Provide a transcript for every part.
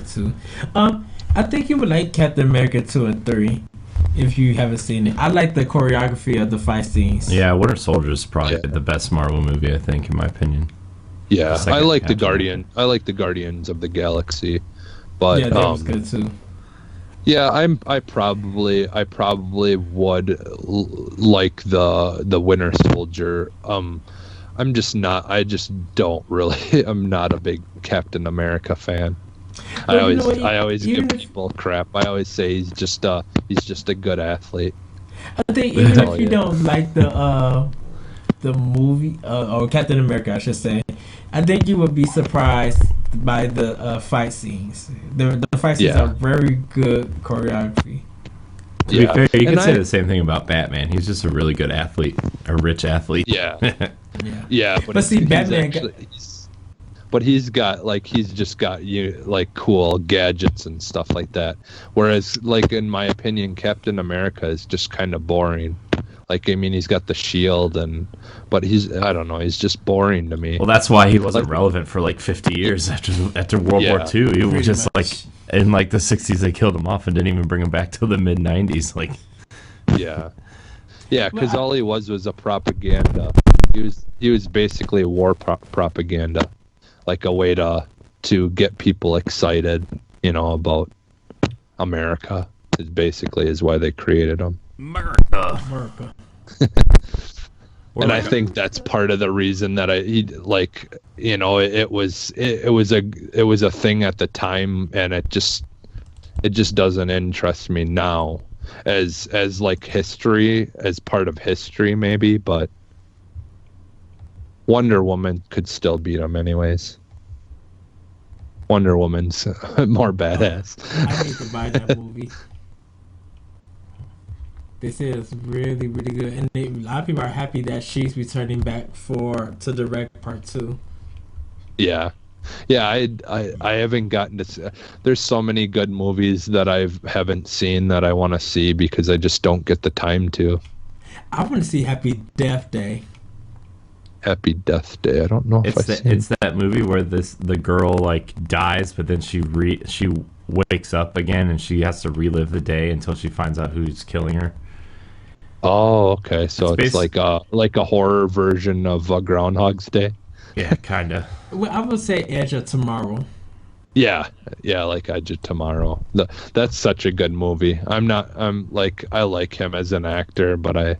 good too. I think you would like Captain America 2 and 3 if you haven't seen it. I like the choreography of the fight scenes. Yeah, Winter Soldier is probably the best Marvel movie, I think, in my opinion. Yeah, I like the Guardian. I like the Guardians of the Galaxy, but yeah, that was good too. Yeah, I probably would like the Winter Soldier. I'm just not. I just don't really. I'm not a big Captain America fan. Well, I always give people crap. I always say he's just a good athlete. I think even if you don't like the movie or Captain America, I should say, I think you would be surprised by the fight scenes. The fight scenes are very good choreography. To be fair, you could say the same thing about Batman. He's just a really good athlete, a rich athlete. Yeah, yeah. But see, Batman. He's just got cool gadgets and stuff like that. Whereas, like in my opinion, Captain America is just kind of boring. Like, I mean, he's got the shield but I don't know, he's just boring to me. Well, that's why he wasn't relevant for like 50 years after World War II. He was just like in like the 60s they killed him off and didn't even bring him back till the mid 90s. Like, yeah, because all he was a propaganda. He was basically war propaganda. Like a way to get people excited, about America is why they created them. America. And I think that's part of the reason that it was a thing at the time, and it just doesn't interest me now as like history, as part of history maybe, but Wonder Woman could still beat him anyways. Wonder Woman's more badass. I need to buy that movie. They say it's really, really good, and a lot of people are happy that she's returning back to direct part 2. Yeah. I haven't gotten to see. There's so many good movies that I haven't seen that I want to see because I just don't get the time to. I want to see Happy Death Day. Happy Death Day. I don't know if it's that movie where the girl like dies, but then she wakes up again and she has to relive the day until she finds out who's killing her. Oh, okay. So it's like a horror version of Groundhog's Day. Yeah, kind of. Well, I would say Edge of Tomorrow. Yeah, like Edge of Tomorrow. That's such a good movie. I like him as an actor, but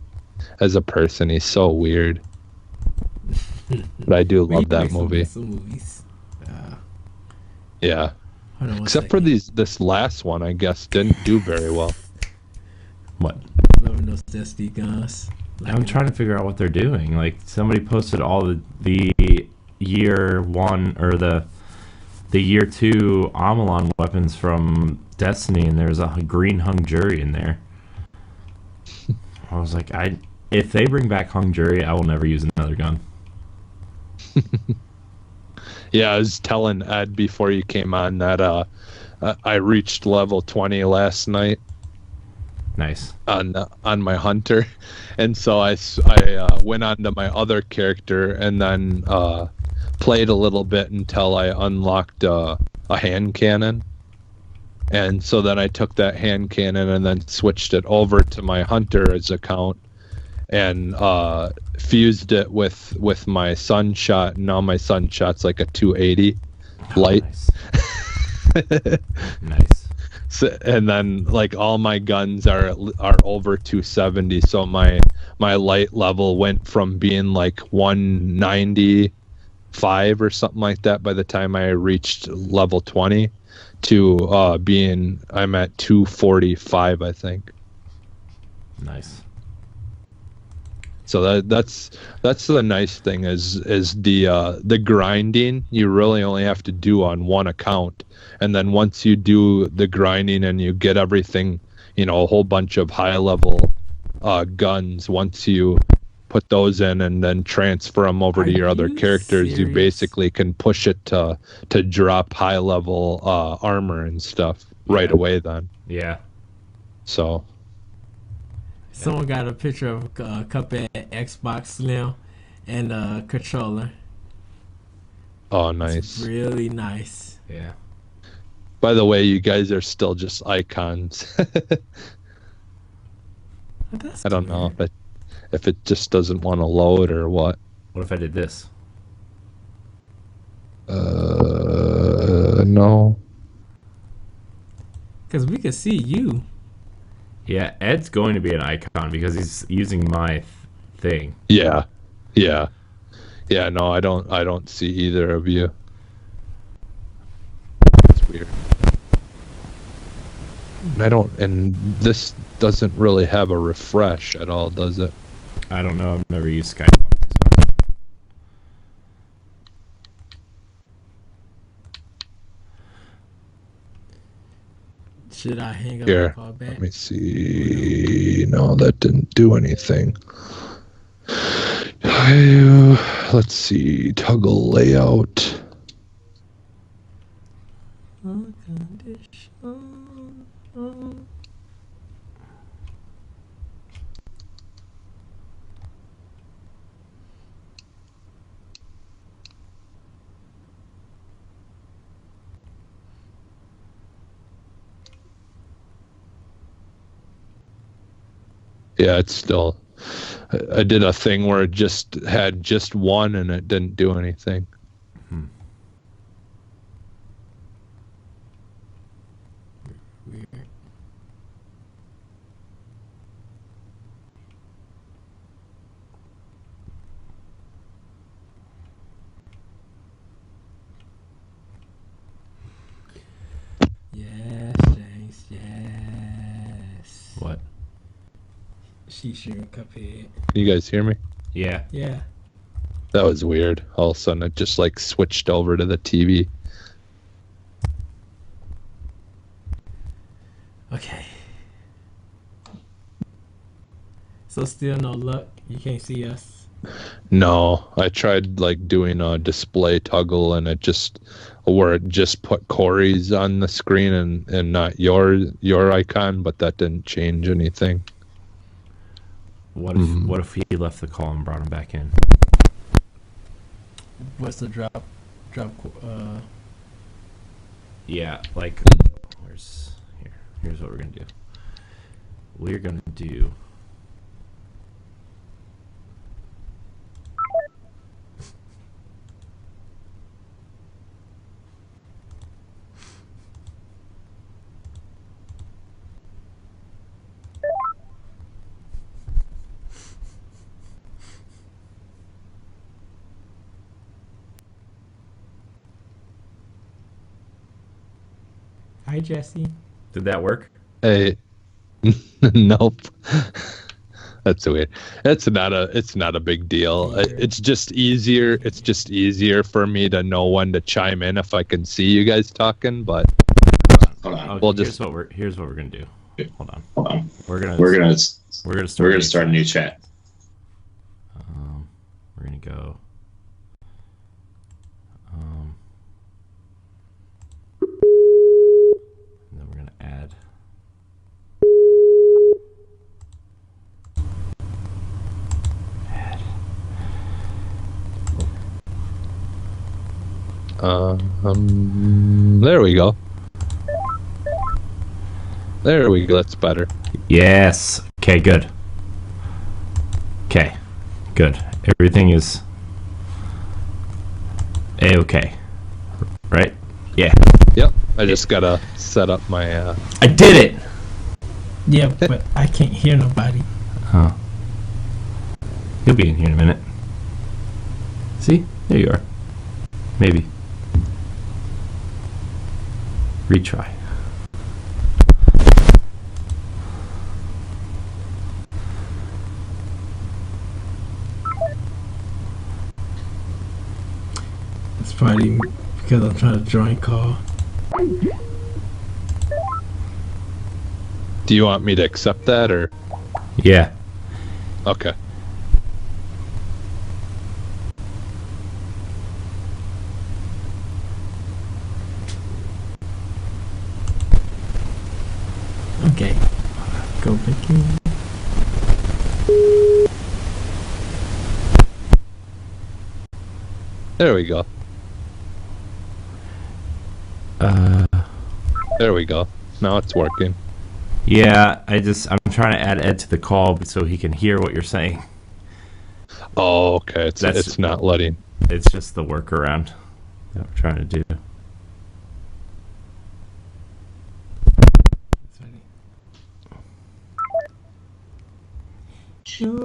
as a person, he's so weird. But I do love that movie. Some movies. Yeah. Except for this last one, I guess, didn't do very well. What? Loving those SD guns. I'm trying to figure out what they're doing. Like, somebody posted all the year 1 or the year 2 Amalon weapons from Destiny, and there's a green hung jury in there. I was like, if they bring back hung jury, I will never use another gun. Yeah, I was telling Ed before you came on that I reached level 20 last night. Nice. On my hunter, and so I went on to my other character and then played a little bit until I unlocked a hand cannon, and so then I took that hand cannon and then switched it over to my hunter's account and fused it with my sunshot, and now my sunshot's like a 280 light. Nice. Nice. So, and then like all my guns are over 270, so my light level went from being like 195 or something like that by the time I reached level 20 to I'm at 245, I think. Nice. So that's the nice thing is the grinding you really only have to do on one account, and then once you do the grinding and you get everything, a whole bunch of high level guns, once you put those in and then transfer them over to your other characters, you basically can push it to drop high level armor and stuff right away then. Yeah. So. Someone got a picture of Cuphead Xbox Slim and a controller. Oh, nice. It's really nice. Yeah. By the way, you guys are still just icons. That's I don't know weird. if it just doesn't want to load or what. What if I did this? No. Because we can see you. Yeah, Ed's going to be an icon because he's using my thing. Yeah. Yeah. Yeah, no, I don't see either of you. It's weird. And this doesn't really have a refresh at all, does it? I don't know. I've never used Skype. Should I hang up Here, and call back? let me see. No, that didn't do anything. Let's see. Toggle layout. Yeah, it's still. I did a thing where it just had just one and it didn't do anything. Weird. Yes, James. Yes. What? She's shooting Cuphead. Can you guys hear me? Yeah. Yeah. That was weird. All of a sudden, it just like switched over to the TV. Okay. So still no luck. You can't see us. No, I tried like doing a display toggle and it just where it just put Corey's on the screen and not your icon, but that didn't change anything. What if he left the call and brought him back in? What's the drop? Yeah, like here's what we're gonna do. We're gonna do Hi, Jesse. Did that work? Hey, nope. That's weird. It's not a big deal. Yeah. It's just easier. It's just easier for me to know when to chime in if I can see you guys talking. But Hold on. Okay, We'll here's what we're gonna do. Hold on. Hold on. We're gonna We're gonna start a new chat. We're gonna go. And then we're gonna add. there we go. There we go. That's better. Yes. Okay. Good. Okay. Good. Everything is a-okay. Right? Yeah. Yep. I just gotta set up my. I did it. Yeah, but I can't hear nobody. Huh. He'll be in here in a minute. See? There you are. Maybe. Retry. It's probably because I'm trying to join call. Do you want me to accept that or? Yeah. Okay. Okay. Go back in. There we go. There we go. Now it's working. Yeah, I'm trying to add Ed to the call so he can hear what you're saying. Oh, okay. It's not letting. It's just the workaround that we're trying to do.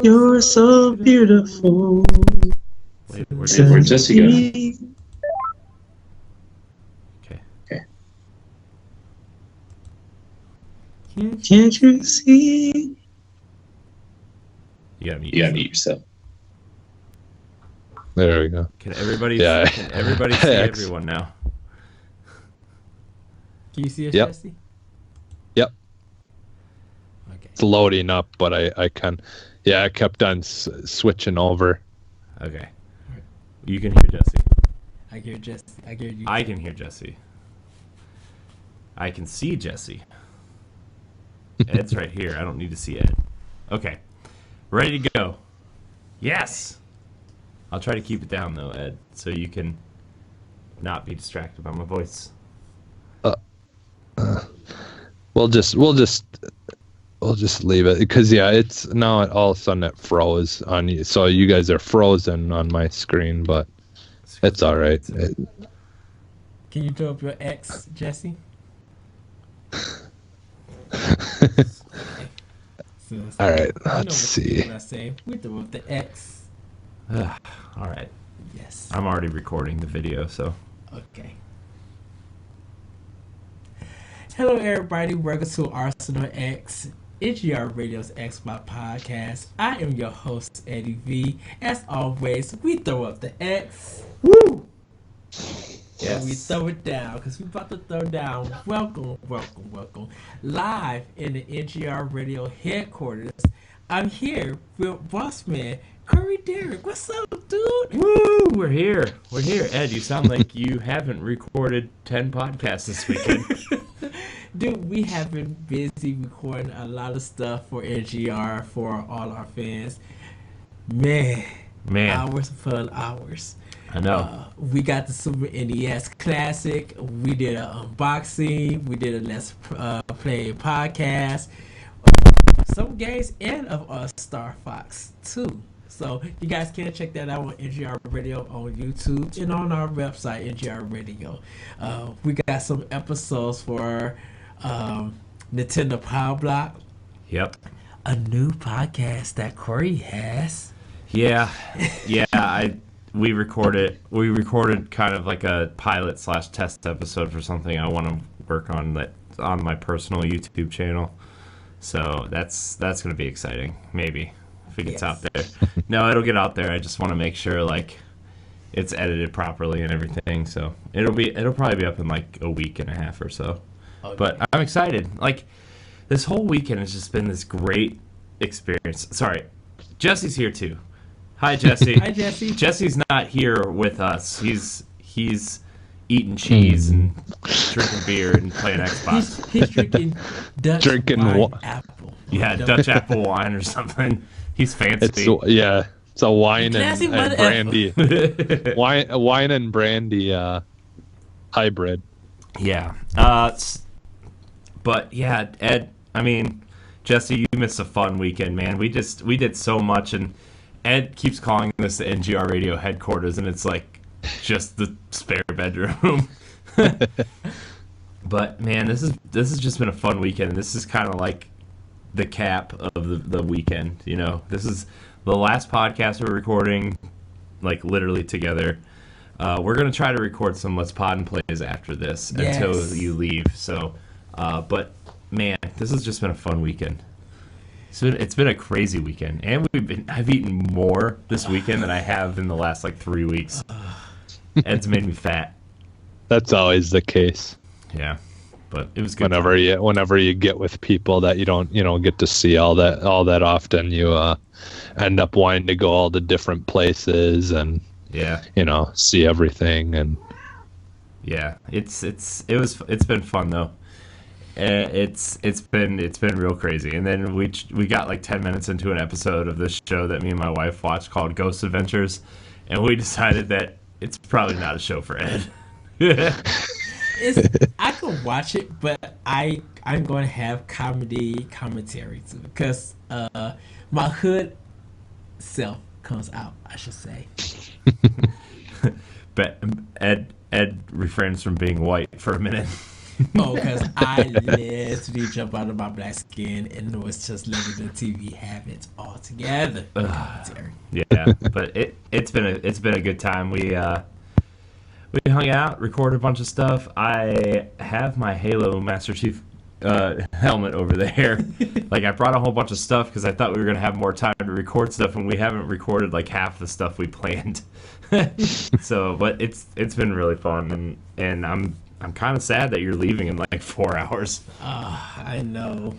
You're so beautiful. Wait, Where'd Jesse go? Okay. Can't you see? You gotta mute. You gotta mute yourself. There we go. Can everybody? Yeah. Can everybody see everyone now? Can you see us, Yep. Jesse? Yep. Okay. It's loading up, but I can. Yeah, I kept on switching over. Okay. You can hear Jesse. I hear Jesse. I hear you. I can hear Jesse. I can see Jesse. Ed's right here. I don't need to see Ed. Okay. Ready to go. Yes. I'll try to keep it down though, Ed, so you can not be distracted by my voice. We'll just leave it because it's now all of a sudden it froze on you, so you guys are frozen on my screen, but it's all right. Can you throw up your X, Jesse? All right, You know let's see. what I say. We throw up the X. All right. Yes. I'm already recording the video, so. Okay. Hello, everybody. Welcome to Arsenal X, NGR Radio's Xbox podcast. I am your host, Eddie V. As always, we throw up the X. Woo! Yes. And we throw it down because we about to throw down. Welcome. Live in the NGR Radio headquarters. I'm here with Bossman Curry Dirrig. What's up, dude? Woo! We're here. Ed, you sound like you haven't recorded 10 podcasts this weekend. Dude, we have been busy recording a lot of stuff for NGR for all our fans. Man. Hours upon hours. I know. We got the Super NES Classic. We did an unboxing. We did a Let's Play podcast. Some games and of Star Fox too. So you guys can check that out on NGR Radio on YouTube and on our website, NGR Radio. We got some episodes for Nintendo Power Block. Yep. A new podcast that Corey has. Yeah. We recorded kind of like a pilot / test episode for something I want to work on that on my personal YouTube channel. So that's going to be exciting. Maybe if it gets out there. No, it'll get out there. I just want to make sure like it's edited properly and everything. So it'll probably be up in like a week and a half or so. Okay. But I'm excited. Like this whole weekend has just been this great experience. Sorry, Jesse's here too. Hi, Jesse. Hi, Jesse. Jesse's not here with us. He's eating cheese and drinking beer and playing Xbox. He's drinking Dutch apple. Yeah, Dutch apple wine or something. He's fancy. It's a wine and brandy. wine and brandy hybrid. Yeah. But yeah, Ed. I mean, Jesse, you missed a fun weekend, man. We did so much, and Ed keeps calling this the NGR Radio headquarters, and it's like just the spare bedroom. But man, this has just been a fun weekend, and this is kind of like the cap of the weekend. You know, this is the last podcast we're recording, like literally together. We're gonna try to record some Let's Pod and Plays after this until you leave. So, but man, this has just been a fun weekend. It's been a crazy weekend, and I've eaten more this weekend than I have in the last like 3 weeks. Ed's made me fat. That's always the case. Yeah, but it was good. Whenever you get with people that you don't get to see all that often, you end up wanting to go all the different places and see everything. And yeah, it's been fun though. It's been real crazy. And then we got like 10 minutes into an episode of this show that me and my wife watched called Ghost Adventures, and we decided that it's probably not a show for Ed. I can watch it, but I'm going to have commentary too, because my hood self comes out, I should say. But Ed refrains from being white for a minute. Oh, because I literally jump out of my black skin and was just letting the TV have it all together. Commentary. Yeah, but it's been a good time. We hung out, recorded a bunch of stuff. I have my Halo Master Chief helmet over there. Like, I brought a whole bunch of stuff because I thought we were gonna have more time to record stuff, and we haven't recorded like half the stuff we planned. So, but it's been really fun, and I'm kind of sad that you're leaving in like 4 hours. I know.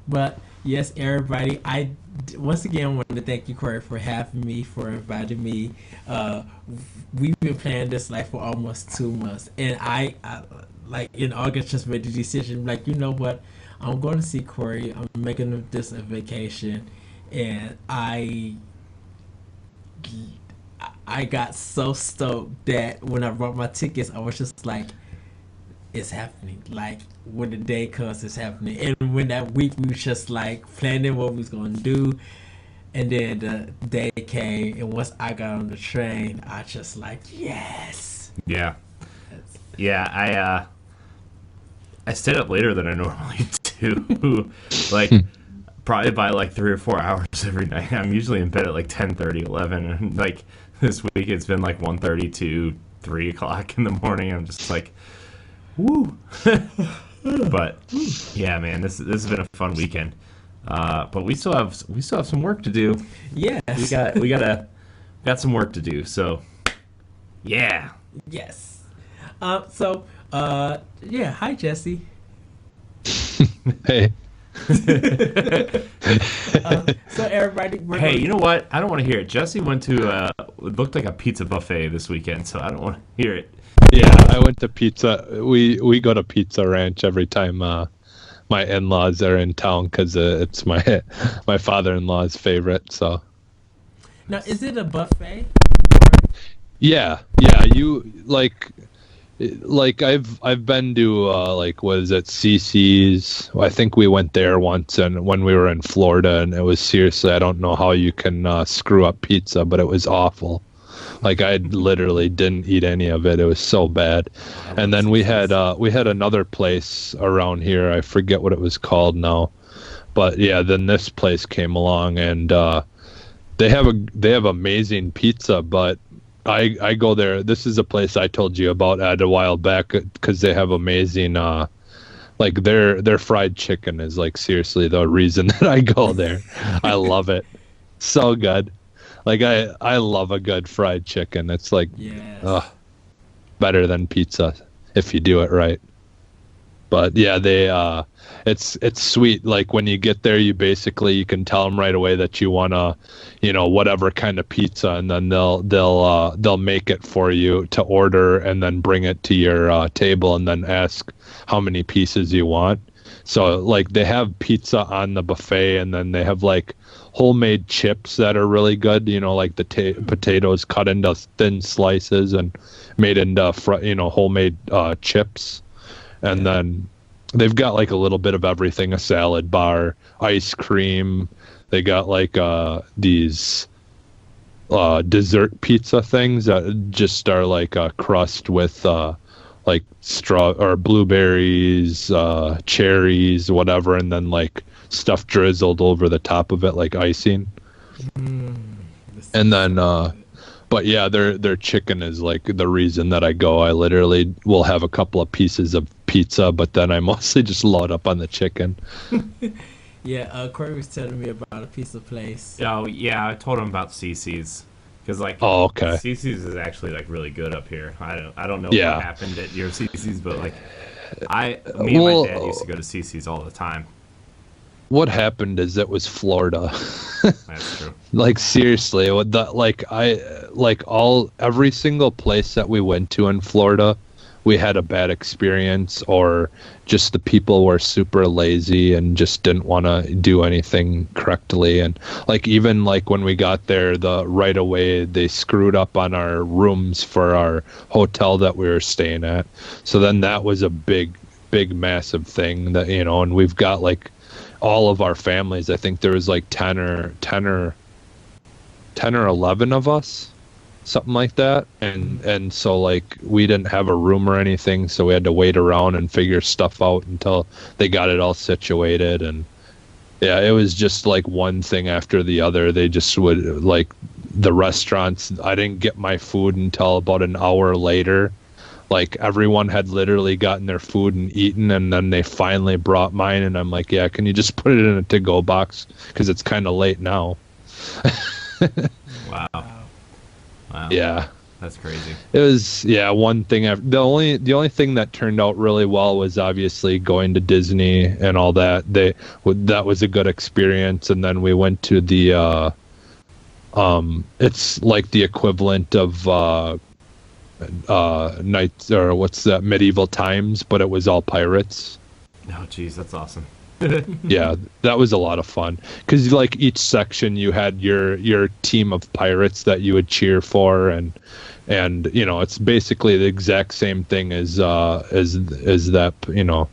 But yes, everybody, I once again want to thank you, Corey, for having me, for inviting me. We've been planning this like for almost 2 months, and I like in August just made the decision, like, you know what, I'm going to see Corey. I'm making this a vacation, and I got so stoked that when I bought my tickets, I was just like, it's happening. Like, when the day comes, it's happening. And when that week, we was just like planning what we was going to do. And then the day came, and once I got on the train, I just like, yes. Yeah. Yeah, I stayed up later than I normally do. Like, probably by like 3 or 4 hours every night. I'm usually in bed at like 10:30, 11, and like this week it's been like 1:30 to 3 o'clock in the morning. I'm just like, woo. But yeah, man, this has been a fun weekend. But we still have some work to do. Yes. We got some work to do. So yeah. Yes. Yeah. Hi, Jesse. Hey. So everybody, hey, you know what? I don't want to hear it. Jesse went to it looked like a pizza buffet this weekend, so I don't want to hear it. Yeah, I went to pizza. We go to Pizza Ranch every time my in-laws are in town because it's my father-in-law's favorite. So now, is it a buffet? yeah. You like I've been to like, what is it, CC's? I think we went there once, and when we were in Florida, and it was seriously, I don't know how you can screw up pizza, but it was awful. Like, I literally didn't eat any of it. It was so bad. And then we had another place around here. I forget what it was called now, but yeah. Then this place came along, and they have amazing pizza. But I go there. This is a place I told you about a while back because they have amazing. Like, their fried chicken is like seriously the reason that I go there. I love it. So good. Like, I love a good fried chicken. It's like, yes. Better than pizza if you do it right. But yeah, it's sweet. Like, when you get there, you can tell them right away that you want whatever kind of pizza, and then they'll make it for you to order, and then bring it to your table, and then ask how many pieces you want. So, like, they have pizza on the buffet, and then they have like homemade chips that are really good, like the potatoes cut into thin slices and made into homemade chips. And then they've got like a little bit of everything, a salad bar, ice cream. They got like these dessert pizza things that just are like a crust with like straw or blueberries, cherries, whatever, and then like stuff drizzled over the top of it like icing. And then but yeah, their chicken is like the reason that I go. I literally will have a couple of pieces of pizza, but then I mostly just load up on the chicken. Yeah, Corey was telling me about a pizza place. Oh yeah, I told him about CC's. Because like, oh, okay, CC's is actually like really good up here. I don't know what happened at your CC's, but like, me and my dad used to go to CC's all the time. What happened is it was Florida. That's true. Like, seriously, every single place that we went to in Florida we had a bad experience, or just the people were super lazy and just didn't want to do anything correctly. And like even like when we got there, the right away they screwed up on our rooms for our hotel that we were staying at. So then that was a big massive thing that, you know, and we've got like all of our families. I think there was like 10 or 11 of us, something like that. And so like we didn't have a room or anything, so we had to wait around and figure stuff out until they got it all situated. And yeah, it was just like one thing after the other. They just would, like, the restaurants, I didn't get my food until about an hour later. Like everyone had literally gotten their food and eaten, and then they finally brought mine, and I'm like, yeah, can you just put it in a to-go box, because it's kind of late now. Wow. Yeah, that's crazy. It was, yeah, one thing after the only thing that turned out really well was obviously going to Disney and all that. That was a good experience. And then we went to the it's like the equivalent of Knights, or what's that, Medieval Times, but it was all pirates. Oh geez, that's awesome. Yeah, that was a lot of fun, because like each section you had your team of pirates that you would cheer for, and you know, it's basically the exact same thing as that, you know,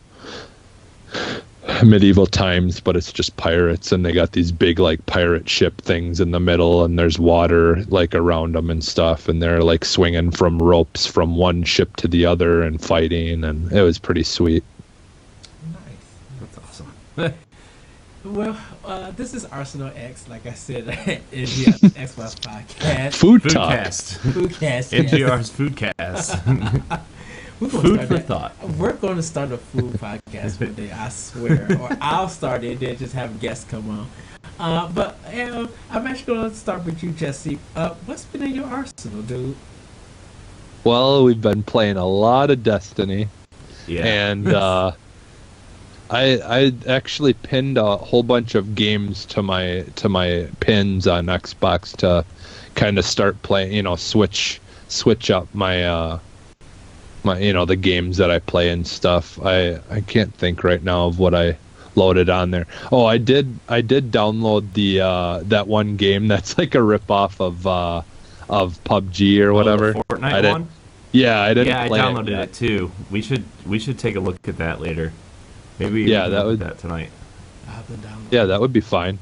Medieval Times, but it's just pirates, and they got these big like pirate ship things in the middle, and there's water like around them and stuff, and they're like swinging from ropes from one ship to the other and fighting, and it was pretty sweet. Well, this is Arsenal X, like I said, is the Xbox podcast. Foodcast. Foodcast. NGR's Foodcast. Food for thought. We're going to start a food podcast one day, I swear. Or I'll start it and then just have guests come on. But I'm actually going to start with you, Jesse. What's been in your arsenal, dude? Well, we've been playing a lot of Destiny. Yeah. And I actually pinned a whole bunch of games to my pins on Xbox to kind of start playing, you know, switch up my you know, the games that I play and stuff. I can't think right now of what I loaded on there. Oh, I did download the that one game that's like a ripoff of PUBG or whatever. The Fortnite one? Yeah, I didn't. Yeah, I play downloaded it too. We should take a look at that later. Maybe that would that tonight. Yeah, that would be fine.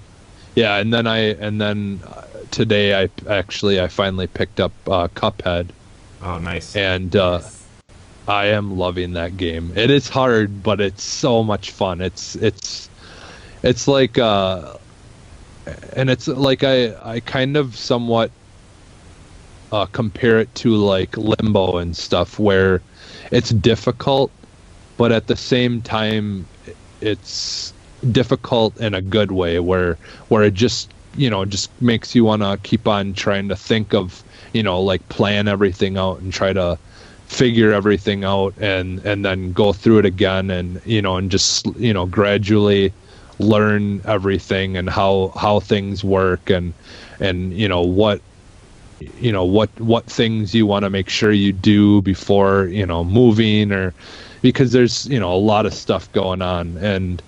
Yeah, and then today I finally picked up Cuphead. Oh, nice. And I am loving that game. It is hard, but it's so much fun. It's like and it's like I kind of somewhat compare it to like Limbo and stuff, where it's difficult, but at the same time it's difficult in a good way, where it just, you know, just makes you want to keep on trying to think of, you know, like plan everything out and try to figure everything out, and then go through it again, and, you know, and just, you know, gradually learn everything and how things work, and you know what things you want to make sure you do before, you know, moving, or because there's, you know, a lot of stuff going on, and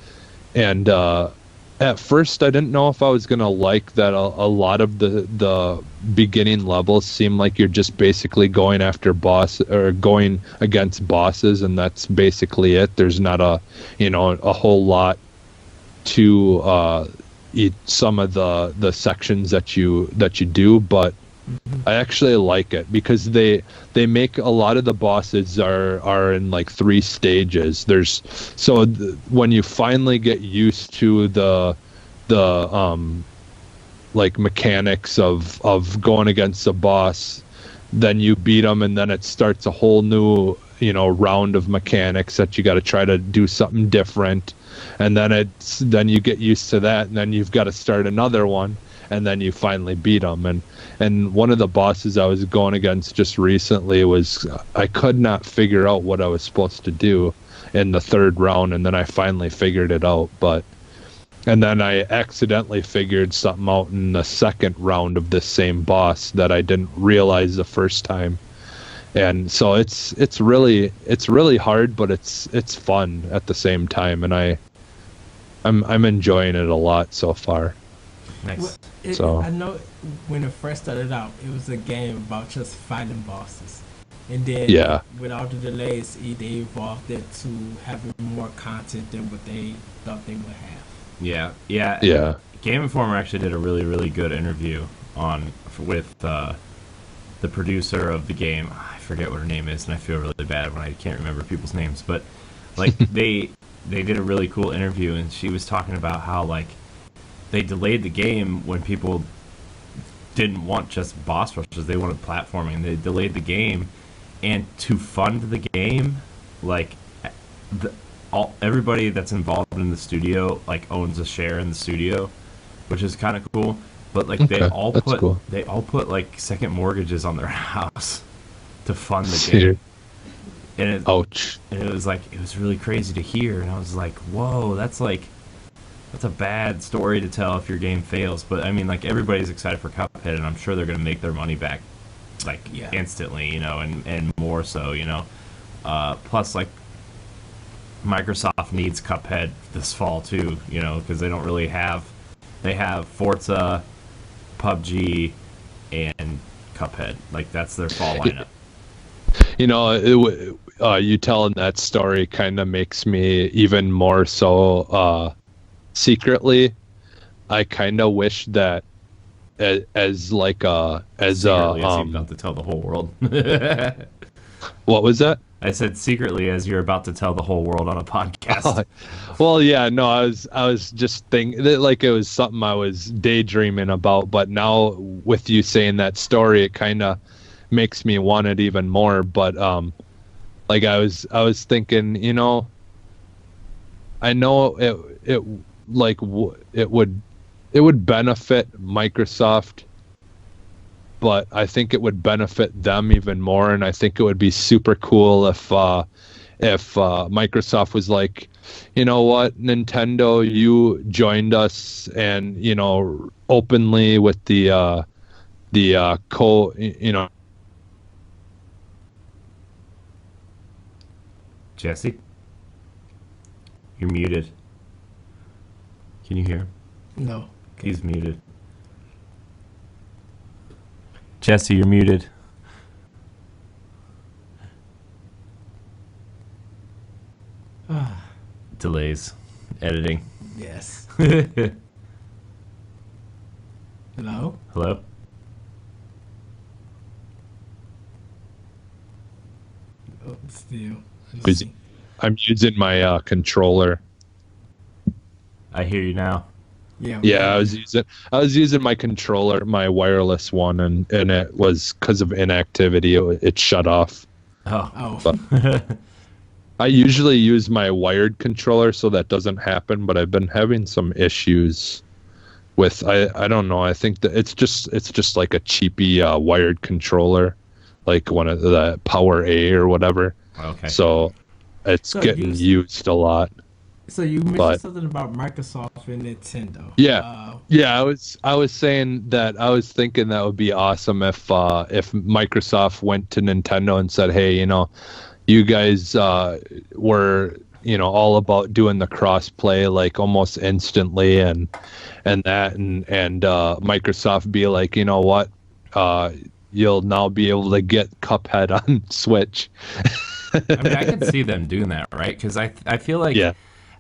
at first I didn't know if I was gonna like that. A lot of the beginning levels seem like you're just basically going after going against bosses, and that's basically it. There's not a whole lot to some of the sections that you do, but I actually like it because they make a lot of the bosses are in like 3 stages. When you finally get used to the like mechanics of going against a boss, then you beat them, and then it starts a whole new, you know, round of mechanics that you got to try to do something different, and then you get used to that, and then you've got to start another one, and then you finally beat them. And one of the bosses I was going against just recently was, I could not figure out what I was supposed to do in the 3rd round, and then I finally figured it out. And then I accidentally figured something out in the 2nd round of this same boss that I didn't realize the first time. and so it's really hard, but it's fun at the same time, and I'm enjoying it a lot so far. Nice. I know when it first started out, it was a game about just fighting bosses, and then with all the delays, they evolved it to having more content than what they thought they would have. Yeah. Game Informer actually did a really, really good interview with the producer of the game. I forget what her name is, and I feel really bad when I can't remember people's names. But like they did a really cool interview, and she was talking about how like they delayed the game when people didn't want just boss rushes; they wanted platforming. They delayed the game, and to fund the game, like everybody that's involved in the studio like owns a share in the studio, which is kind of cool. But like they all put like second mortgages on their house to fund the game. And ouch. And it was like it was really crazy to hear, and I was like, whoa, that's a bad story to tell if your game fails. But I mean, like everybody's excited for Cuphead, and I'm sure they're gonna make their money back like instantly, you know, and more so, you know. Plus, like Microsoft needs Cuphead this fall too, you know, because they don't really have. They have Forza, PUBG, and Cuphead. Like that's their fall lineup. You know, you telling that story kind of makes me even more so. Secretly, I kind of wish that as you're about to tell the whole world. What was that? I said secretly as you're about to tell the whole world on a podcast. Well, yeah, no, I was just thinking that like it was something I was daydreaming about, but now with you saying that story, it kind of makes me want it even more. But like I was thinking, you know, I know it would benefit Microsoft, but I think it would benefit them even more, and I think it would be super cool if Microsoft was like, you know what, Nintendo, you joined us, and you know, openly with the you know. Jesse, you're muted. Can you hear him? No. He's muted. Jesse, you're muted. Delays. Editing. Yes. Hello? Hello? Oh, still. I'm using my controller. I hear you now. Yeah, I was using my controller, my wireless one, and it was because of inactivity. It shut off. Oh. I usually use my wired controller, so that doesn't happen. But I've been having some issues with I don't know. I think that it's just like a cheapy wired controller, like one of the Power A or whatever. Okay. So it's getting used a lot. So you mentioned something about Microsoft and Nintendo. Yeah. I was saying that I was thinking that would be awesome if Microsoft went to Nintendo and said, hey, you know, you guys were, you know, all about doing the cross play like almost instantly and Microsoft be like, you know what, you'll now be able to get Cuphead on Switch. I mean, I could see them doing that, right? Because I feel like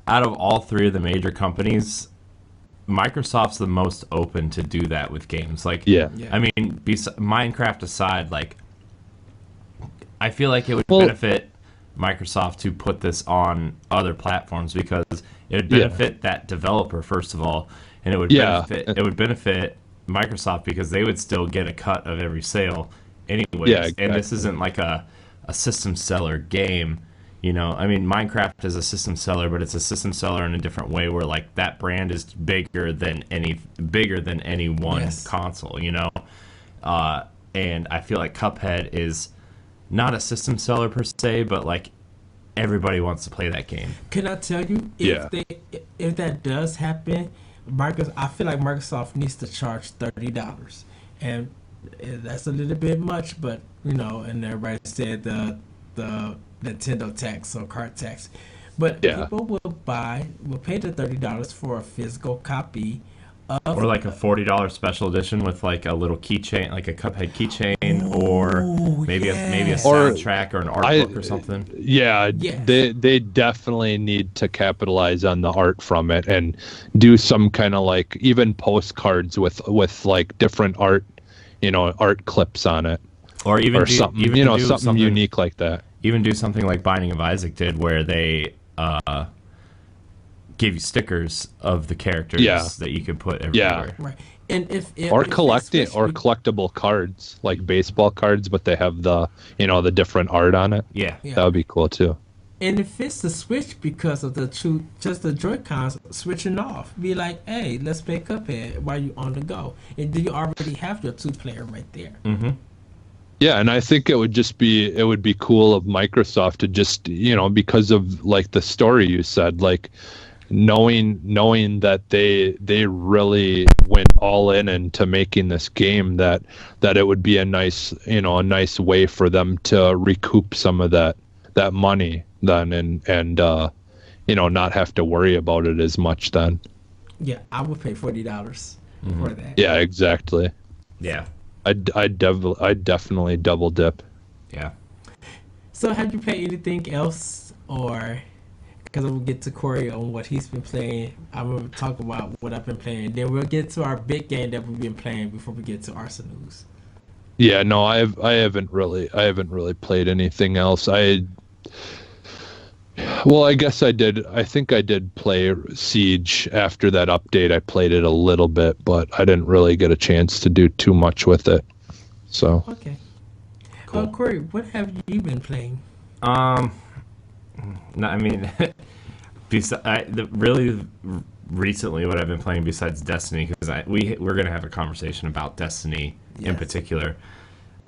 out of all three of the major companies, Microsoft's the most open to do that with games. Like, I mean, Minecraft aside, like, I feel like it would benefit Microsoft to put this on other platforms because it would benefit that developer first of all, and it would benefit Microsoft because they would still get a cut of every sale anyways. Yeah, exactly. And this isn't like a system seller game. You know, I mean, Minecraft is a system seller, but it's a system seller in a different way where like that brand is bigger than any one console, you know? And I feel like Cuphead is not a system seller per se, but like everybody wants to play that game. Can I tell you, if that does happen, I feel like Microsoft needs to charge $30. And that's a little bit much, but and everybody said the Nintendo tax or card tax. But Yeah. people will pay the $30 for a physical copy of, Or like a $40 special edition with like a little keychain, like a Cuphead keychain, or maybe a Or soundtrack or an art book or something. Yeah, Yes. they definitely need to capitalize on the art from it and do some kind of like even postcards with like different art, art clips on it Or even or do, something, even do something unique like that. Even do something like Binding of Isaac did, where they give you stickers of the characters Yeah. that you could put Yeah. everywhere. right. And if Or if collecting it's or collectible cards like baseball cards, but they have the the different art on it. Yeah. Yeah. That would be cool too. And it fits the Switch because of just the Joy-Cons switching off. Be like, hey, let's play Cuphead while you're on the go. And then you already have your 2-player right there. Mm-hmm. Yeah, and I think it would be cool of Microsoft to just because of like the story you said, like knowing that they really went all in into making this game, that it would be a nice way for them to recoup some of that money then and not have to worry about it as much then. Yeah, I would pay $40 for that. Yeah, exactly. Yeah. I'd definitely double dip. Yeah. So have you played anything else, or because we'll get to Corey on what he's been playing. I'm going to talk about what I've been playing. Then we'll get to our big game that we've been playing before we get to Arsenal's. Yeah, no, I haven't really played anything else. I guess I did. I think I did play Siege after that update. I played it a little bit, but I didn't really get a chance to do too much with it. So Okay. Cool. Corey, what have you been playing? No, I mean, really recently, what I've been playing besides Destiny, because we're gonna have a conversation about Destiny in Yes. particular.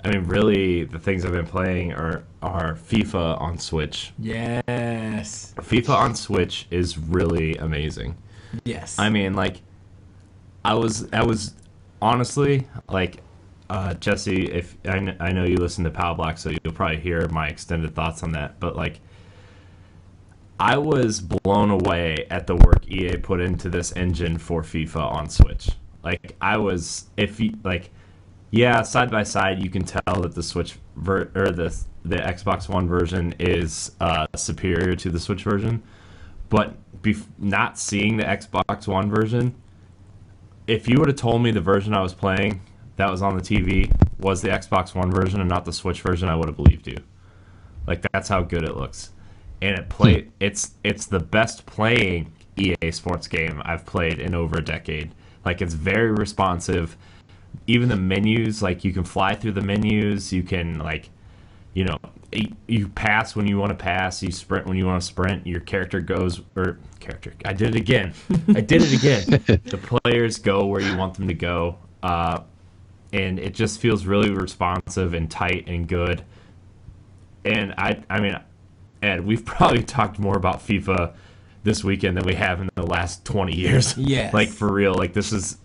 I mean, really, the things I've been playing are FIFA on Switch. Yes. FIFA on Switch is really amazing. Yes. I mean, like, I was honestly like, Jesse. If I know you listen to Pal Black, so you'll probably hear my extended thoughts on that. But like, I was blown away at the work EA put into this engine for FIFA on Switch. Like, yeah, side by side, you can tell that the Switch or the Xbox One version is superior to the Switch version. But not seeing the Xbox One version, if you would have told me the version I was playing that was on the TV was the Xbox One version and not the Switch version, I would have believed you. Like, that's how good it looks. And it's the best playing EA Sports game I've played in over a decade. Like, it's very responsive. Even the menus, like, you can fly through the menus. You can, like, you pass when you want to pass. You sprint when you want to sprint. Your character goes, I did it again. The players go where you want them to go. And it just feels really responsive and tight and good. And I mean, Ed, we've probably talked more about FIFA this weekend than we have in the last 20 years. Yes. Like, for real. Like, this is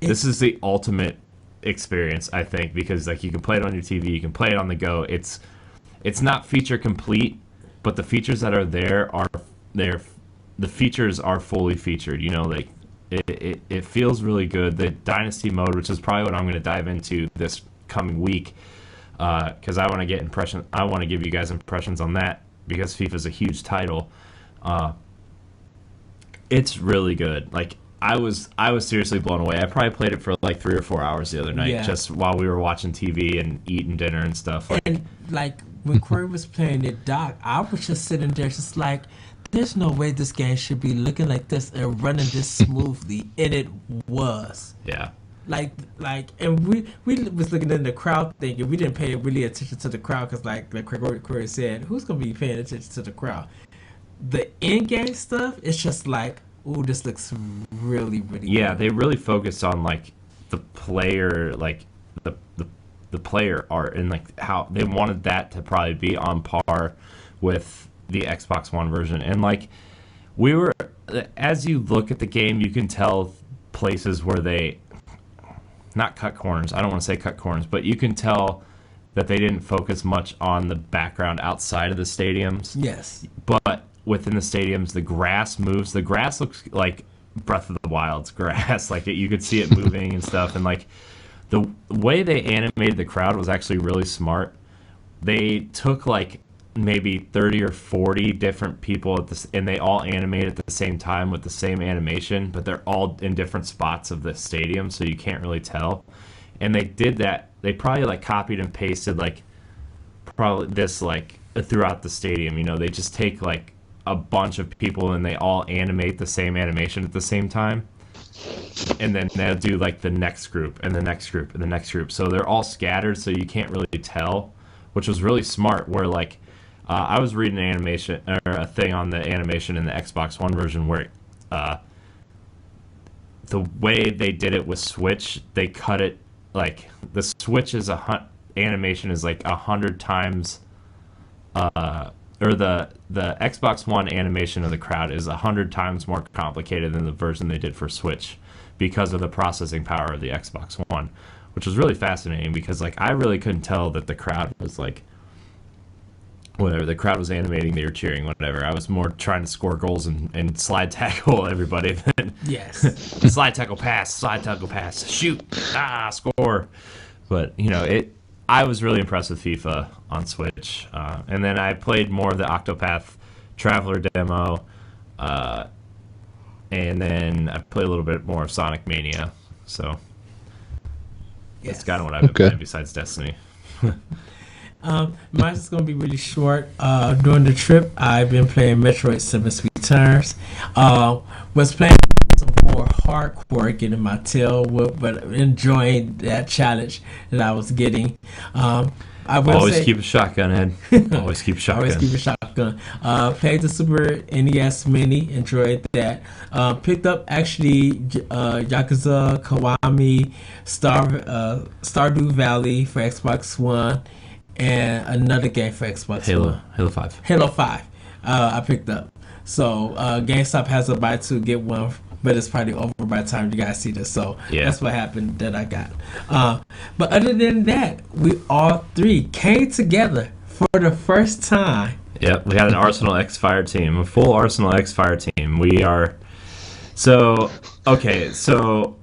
the ultimate experience, I think, because, like, you can play it on your TV, you can play it on the go. It's not feature complete, but the features that are there are there. The features are fully featured. Like, it feels really good. The Dynasty mode, which is probably what I'm going to dive into this coming week, because I want to give you guys impressions on that, because FIFA is a huge title. It's really good. Like, I was seriously blown away. I probably played it for like 3 or 4 hours the other night, just while we were watching TV and eating dinner and stuff. And like when Corey was playing it, Doc, I was just sitting there, just like, there's no way this game should be looking like this and running this smoothly, and it was. Yeah. Like, and we was looking in the crowd thing, and we didn't pay really attention to the crowd because, like Corey said, who's gonna be paying attention to the crowd? The in-game stuff, it's just like, ooh, this looks really, really Yeah, good. they really focused on, like, the player, like, the player art, and, like, how they wanted that to probably be on par with the Xbox One version. And, like, as you look at the game, you can tell places where they not cut corners. I don't want to say cut corners, but you can tell that they didn't focus much on the background outside of the stadiums. Yes. But within the stadiums, the grass moves. The grass looks like Breath of the Wild's grass. Like you could see it moving and stuff. And like the way they animated the crowd was actually really smart. They took like maybe 30 or 40 different people at this, and they all animate at the same time with the same animation, but they're all in different spots of the stadium, so you can't really tell. And they did that. They probably like copied and pasted like probably this like throughout the stadium. You know, they just take like a bunch of people and they all animate the same animation at the same time. And then they'll do like the next group and the next group and the next group. So they're all scattered, so you can't really tell, which was really smart. Where like I was reading an animation or a thing on the animation in the Xbox One version where the way they did it with Switch, they cut it like the Switch is animation is like 100 times, or the Xbox One animation of the crowd is 100 times more complicated than the version they did for Switch because of the processing power of the Xbox One, which was really fascinating because like I really couldn't tell that the crowd was like whatever, the crowd was animating, they were cheering, whatever. I was more trying to score goals and slide tackle everybody than Yes. slide tackle pass, shoot, score. But you know, I was really impressed with FIFA on Switch, and then I played more of the Octopath Traveler demo, and then I played a little bit more of Sonic Mania. So that's kind of what I've been playing besides Destiny. Mine's going to be really short. During the trip, I've been playing Metroid 7 Returns. Was playing some more hardcore, getting my tail whipped, but enjoying that challenge that I was getting. I will Always say, keep a shotgun, Ed. Always keep a shotgun. Always keep a shotgun. Played the Super NES Mini, enjoyed that. Picked up actually Yakuza Kiwami Stardew Valley for Xbox One, and another game for Xbox One. Halo 5. Halo 5. I picked up. So GameStop has a buy two get one, but it's probably over by the time you guys see this. So that's what happened that I got. But other than that, we all three came together for the first time. Yep, we had an Arsenal X-Fire team, a full Arsenal X-Fire team. We are okay. So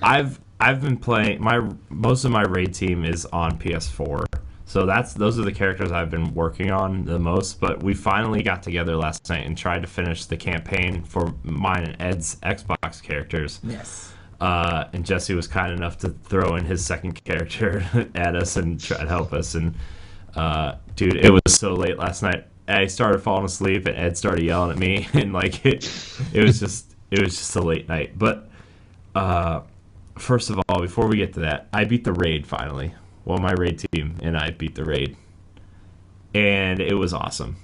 I've been playing most of my raid team is on PS4. So those are the characters I've been working on the most, but we finally got together last night and tried to finish the campaign for mine and Ed's Xbox characters. Yes. And Jesse was kind enough to throw in his second character at us and try to help us. And dude, it was so late last night. I started falling asleep and Ed started yelling at me, and like it was just a late night. But first of all, before we get to that, I beat the raid finally. Well, my raid team and I beat the raid, and it was awesome.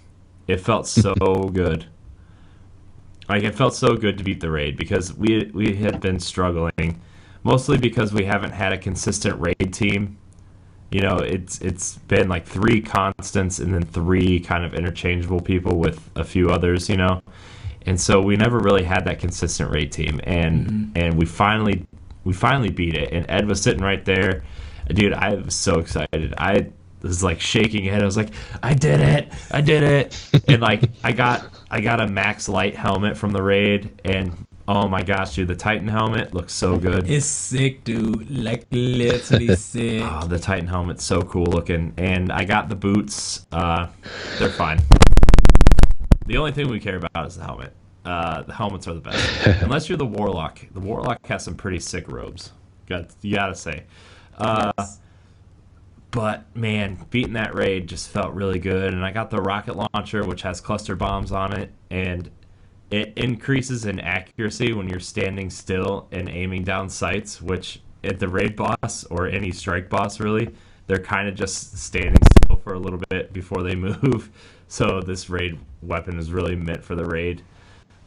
It felt so good. Like, it felt so good to beat the raid because we had been struggling, mostly because we haven't had a consistent raid team. You know, it's been like 3 constants and then 3 kind of interchangeable people with a few others, you know. And so we never really had that consistent raid team, and we finally beat it. And Ed was sitting right there. Dude, I was so excited. I was like shaking head. I was like, I did it. And like I got a max light helmet from the raid, and oh my gosh, dude, the Titan helmet looks so good. It's sick, dude. Like literally sick. Oh, the Titan helmet's so cool looking. And I got the boots. They're fine. The only thing we care about is the helmet. The helmets are the best. Unless you're the Warlock. The Warlock has some pretty sick robes. You gotta say. Yes. But man, beating that raid just felt really good, and I got the rocket launcher, which has cluster bombs on it, and it increases in accuracy when you're standing still and aiming down sights, which at the raid boss or any strike boss really, they're kind of just standing still for a little bit before they move. So this raid weapon is really meant for the raid.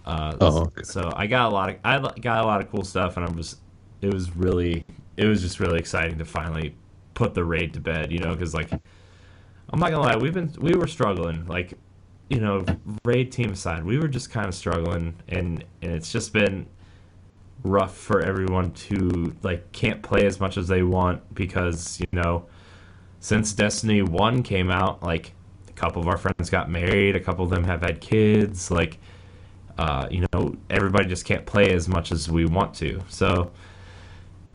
Okay. So I got a lot of cool stuff, and it was just really exciting to finally put the raid to bed, you know, because like I'm not gonna lie, we were struggling, like, you know, raid team aside, we were just kind of struggling, and it's just been rough for everyone to like can't play as much as they want because, you know, since Destiny 1 came out, like, a couple of our friends got married, a couple of them have had kids, like, everybody just can't play as much as we want to. So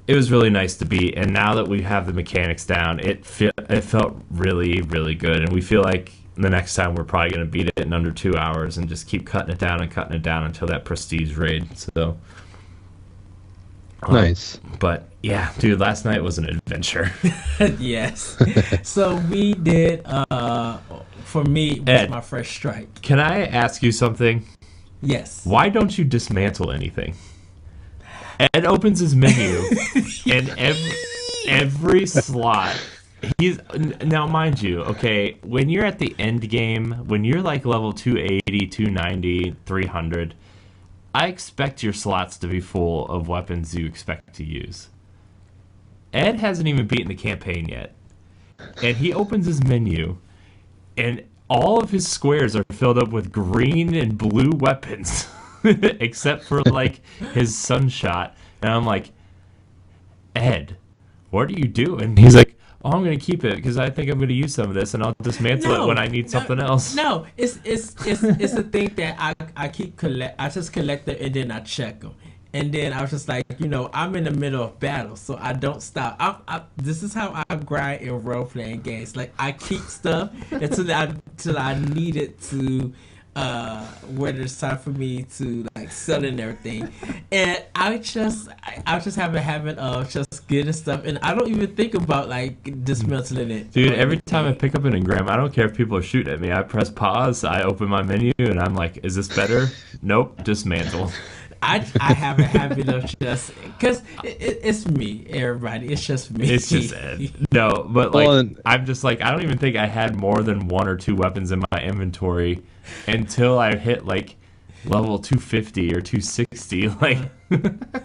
it was really nice to beat, and now that we have the mechanics down, it felt really, really good, and we feel like the next time we're probably going to beat it in under 2 hours and just keep cutting it down until that prestige raid. So nice. But yeah, dude, last night was an adventure. Yes. So we did. For me, it was Ed, my first strike. Can I ask you something? Yes. Why don't you dismantle anything? Ed opens his menu, and every slot. Now, mind you, okay, when you're at the end game, when you're like level 280, 290, 300, I expect your slots to be full of weapons you expect to use. Ed hasn't even beaten the campaign yet, and he opens his menu, and all of his squares are filled up with green and blue weapons, except for like his sunshot. And I'm like, Ed, what are you doing? He's like, oh, I'm gonna keep it because I think I'm gonna use some of this, and I'll dismantle it when I need something else. No, it's a thing that I keep I just collect them and then I check them, and then I was just like, I'm in the middle of battle, so I don't stop. This is how I grind in role playing games. Like I keep stuff until I need it to. Where there's time for me to like sell and everything, and I just have a habit of just getting stuff, and I don't even think about like dismantling it. Dude, every time I pick up an engram, I don't care if people are shooting at me. I press pause, I open my menu, and I'm like, is this better? Nope, dismantle. I have a habit of just because it's me, everybody. It's just me. It's just Ed. No, but like I'm just like I don't even think I had more than 1 or 2 weapons in my inventory until I hit like level 250 or 260. Like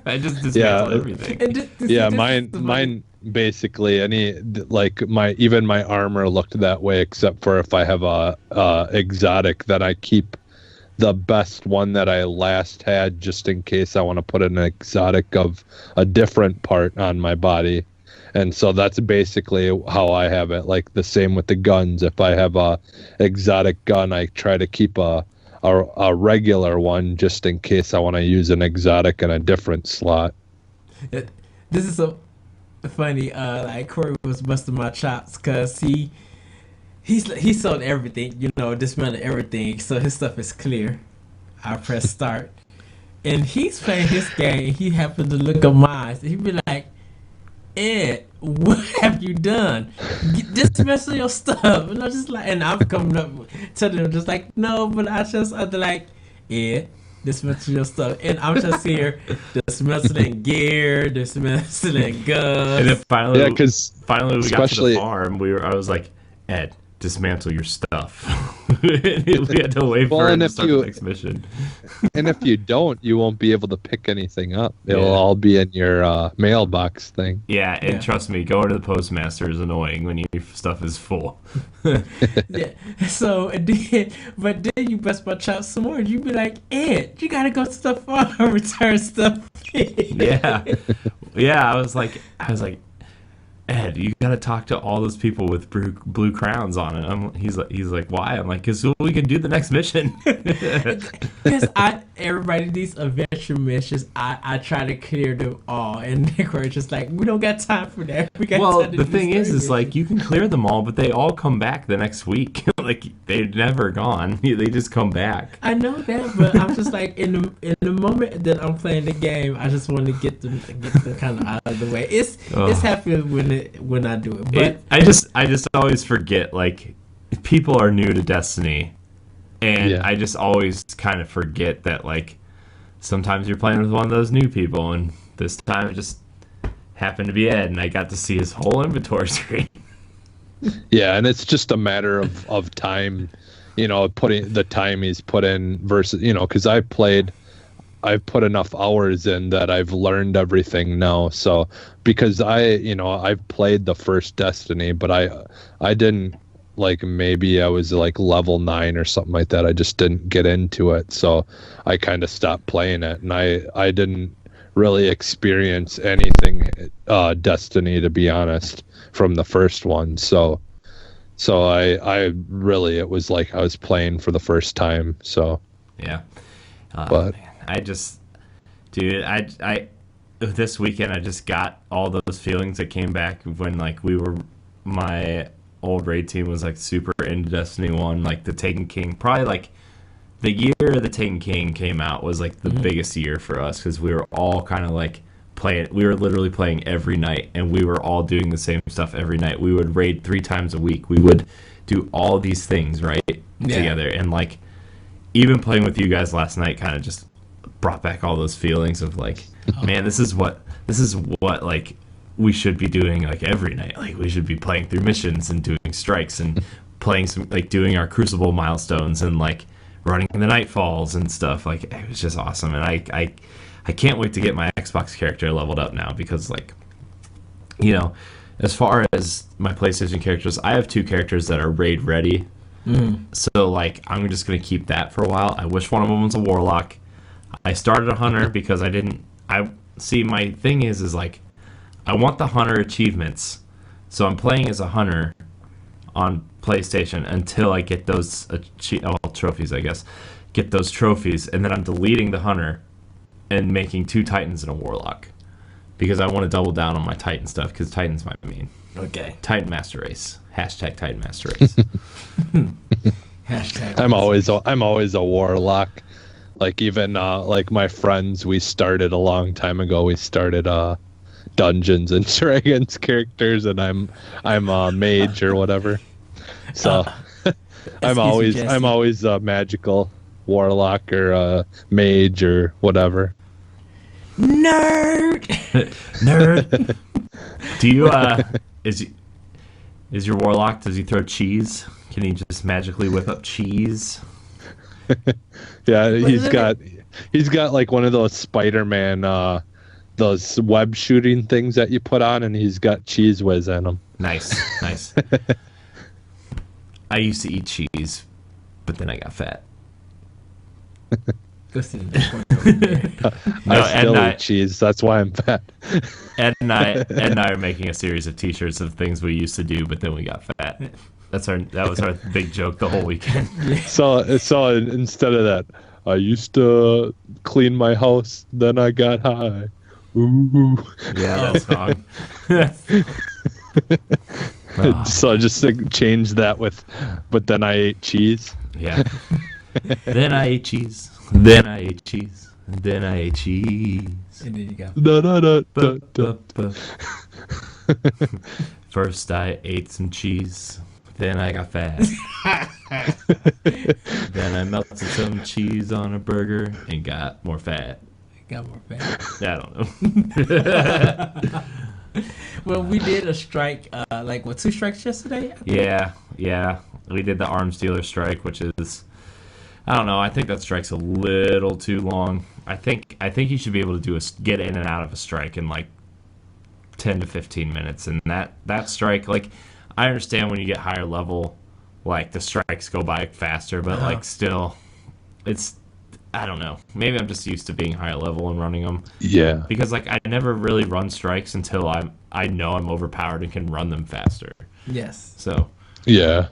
I just dismantled everything. Mine basically my armor looked that way, except for if I have a exotic, that I keep the best one that I last had just in case I want to put an exotic of a different part on my body. And so that's basically how I have it. Like the same with the guns. If I have a exotic gun, I try to keep a regular one just in case I want to use an exotic in a different slot. This is so funny. Like Corey was busting my chops because he sold everything, dismantled everything, so his stuff is clear. I press start, and he's playing his game. He happened to look at mine. He'd be like, Ed, what have you done? Dismantle your stuff. And I'm just like, and I'm coming up telling him just like, no, but I'm like, Ed, dismantle your stuff. And I'm just here dismantling gear, dismantling guns. And then finally we got to the especially- farm. I was like, Ed, dismantle your stuff. We had to wait for him to start the next mission. And if you don't, you won't be able to pick anything up. It'll all be in your mailbox thing. Yeah, and trust me, going to the postmaster is annoying when your stuff is full. Yeah. So, but then you bust my chops some more. You be like, Ed, you gotta go to the farm and return stuff. Yeah. I was like, Ed, you gotta talk to all those people with blue crowns on it. He's like, why? I'm like, because we can do the next mission. Because everybody these adventure missions, I try to clear them all, and we're just like, we don't got time for that. We got Well, time to the do thing this is like you can clear them all, but they all come back the next week. Like they're never gone. They just come back. I know that, but I'm just like in the moment that I'm playing the game, I just want to get them kind of out of the way. It's happy when I do it, but I just always forget, like, people are new to Destiny, and I just always kind of forget that, like, sometimes you're playing with one of those new people, and this time it just happened to be Ed, and I got to see his whole inventory screen. Yeah, and it's just a matter of time, putting the time he's put in versus, because I've put enough hours in that I've learned everything now. So because I've played the first Destiny, but I didn't, like, maybe I was like level 9 or something like that. I just didn't get into it. So I kind of stopped playing it, and I didn't really experience anything Destiny, to be honest, from the first one. So I really, it was like I was playing for the first time. So Yeah. But- Man, dude, I this weekend I just got all those feelings that came back when like my old raid team was like super into Destiny 1, like the Taken King. Probably like the year the Taken King came out was like the biggest year for us because we were all kind of like playing. We were literally playing every night, and we were all doing the same stuff every night. We would raid 3 times a week. We would do all these things together, and like even playing with you guys last night kind of just brought back all those feelings of like, man, this is what like we should be doing like every night. Like we should be playing through missions and doing strikes and playing some like doing our Crucible milestones and like running the Nightfalls and stuff. Like it was just awesome, and I can't wait to get my Xbox character leveled up now because like, you know, as far as my PlayStation characters, I have 2 characters that are raid ready. So like I'm just gonna keep that for a while. I wish one of them was a warlock. I started a hunter because my thing is like I want the hunter achievements, so I'm playing as a hunter on PlayStation until I get those trophies, I guess. Get those trophies, and then I'm deleting the hunter and making 2 titans and a warlock because I want to double down on my titan stuff because titan's my main. Okay. Titan Master Race. Hashtag Titan Master Race. Hashtag. I'm always a warlock. Like even like my friends, we started a long time ago. We started Dungeons and Dragons characters, and I'm a mage or whatever. So I'm always a magical warlock or a mage or whatever. Nerd. Nerd. Do you is your warlock? Does he throw cheese? Can he just magically whip up cheese? Yeah, he's got like one of those Spider-Man those web shooting things that you put on, and he's got cheese whiz in them. Nice. I used to eat cheese, but then I got fat. Listen, I still eat cheese. That's why I'm fat. Ed and I are making a series of T-shirts of things we used to do, but then we got fat. That was our big joke the whole weekend. So instead of that, I used to clean my house, then I got high. Ooh. Yeah, that song. So I just change that with, but then I ate cheese. Yeah. Then I ate cheese. Then I ate cheese. Then I ate cheese. and then you got. First I ate some cheese. Then I got fat. Then I melted some cheese on a burger and got more fat. Got more fat. I don't know. Well, we did a strike, 2 strikes yesterday? Yeah. We did the arms dealer strike, which is, I don't know. I think that strike's a little too long. I think you should be able to get in and out of a strike in like 10 to 15 minutes, and that strike, like, I understand when you get higher level, like the strikes go by faster, but like still, it's, I don't know. Maybe I'm just used to being higher level and running them. Yeah. Because like I never really run strikes until I know I'm overpowered and can run them faster. Yes. So. Yeah,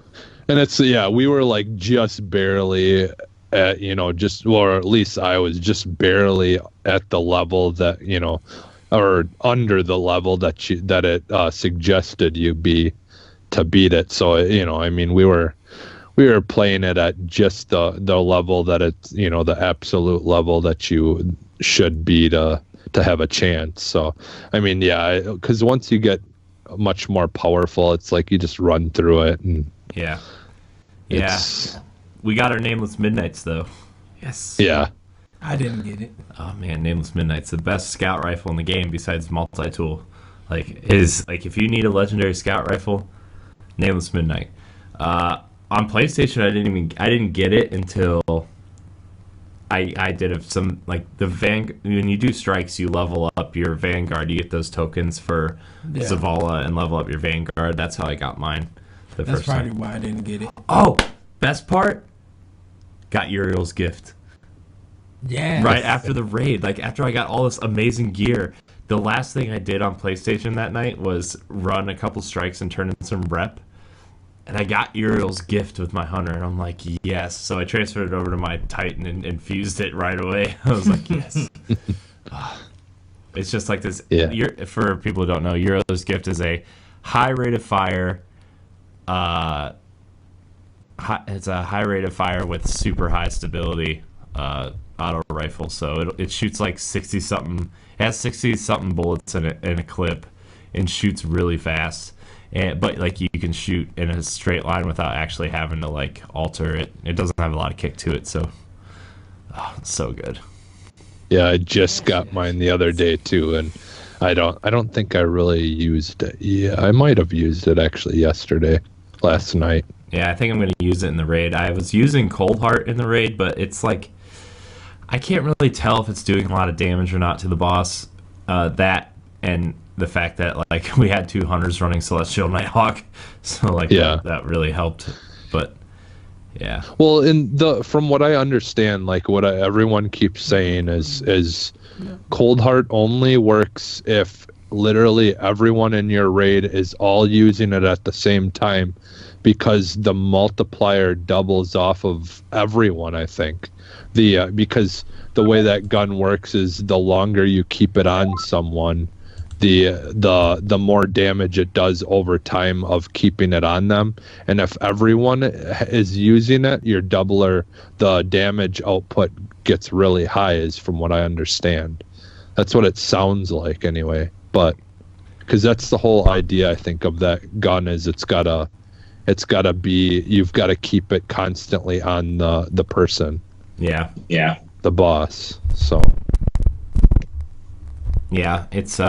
and we were like just barely at, or at least I was just barely at the level that, or under the level that it suggested you be to beat it. So, I mean, we were playing it at just the level that it's, the absolute level that you should be to have a chance. So, I mean, yeah, because once you get much more powerful, it's like you just run through it. And yeah. We got our Nameless Midnights, though. Yes. Yeah. I didn't get it. Oh, man, Nameless Midnight's the best scout rifle in the game besides multi-tool. If you need a legendary scout rifle, Nameless Midnight. On PlayStation, I didn't get it until I did some, like, when you do strikes, you level up your Vanguard. You get those tokens for Zavala and level up your Vanguard. That's how I got mine the That's first time. probably why I didn't get it. Oh, best part? Got Uriel's gift. Yeah. right after the raid. Like after I got all this amazing gear, the last thing I did on PlayStation that night was run a couple strikes and turn in some rep. And I got Uriel's gift with my hunter, and I'm like, yes. So I transferred it over to my Titan and fused it right away. I was like, yes. It's just like this. Yeah. For people who don't know, Uriel's gift is a high rate of fire. It's a high rate of fire with super high stability auto rifle. So it shoots like 60 something. It has 60 something bullets in a clip, and shoots really fast. But like you can shoot in a straight line without actually having to like alter it. It doesn't have a lot of kick to it, so it's so good. Yeah, I just got mine the other day too, and I don't think I really used it. Yeah, I might have used it actually last night. Yeah, I think I'm going to use it in the raid. I was using Cold Heart in the raid, but it's like I can't really tell if it's doing a lot of damage or not to the boss. That and the fact that like we had 2 hunters running Celestial Nighthawk, so like that really helped. But yeah. Well, from what I understand, like what everyone keeps saying is Cold Heart only works if literally everyone in your raid is all using it at the same time, because the multiplier doubles off of everyone. I think because the way that gun works is the longer you keep it on someone, the more damage it does over time of keeping it on them. And if everyone is using it, your doubler, the damage output gets really high, is from what I understand. That's what it sounds like anyway. But because that's the whole idea, I think, of that gun, is it's gotta be, you've got to keep it constantly on the person. Yeah. The boss. So yeah, it's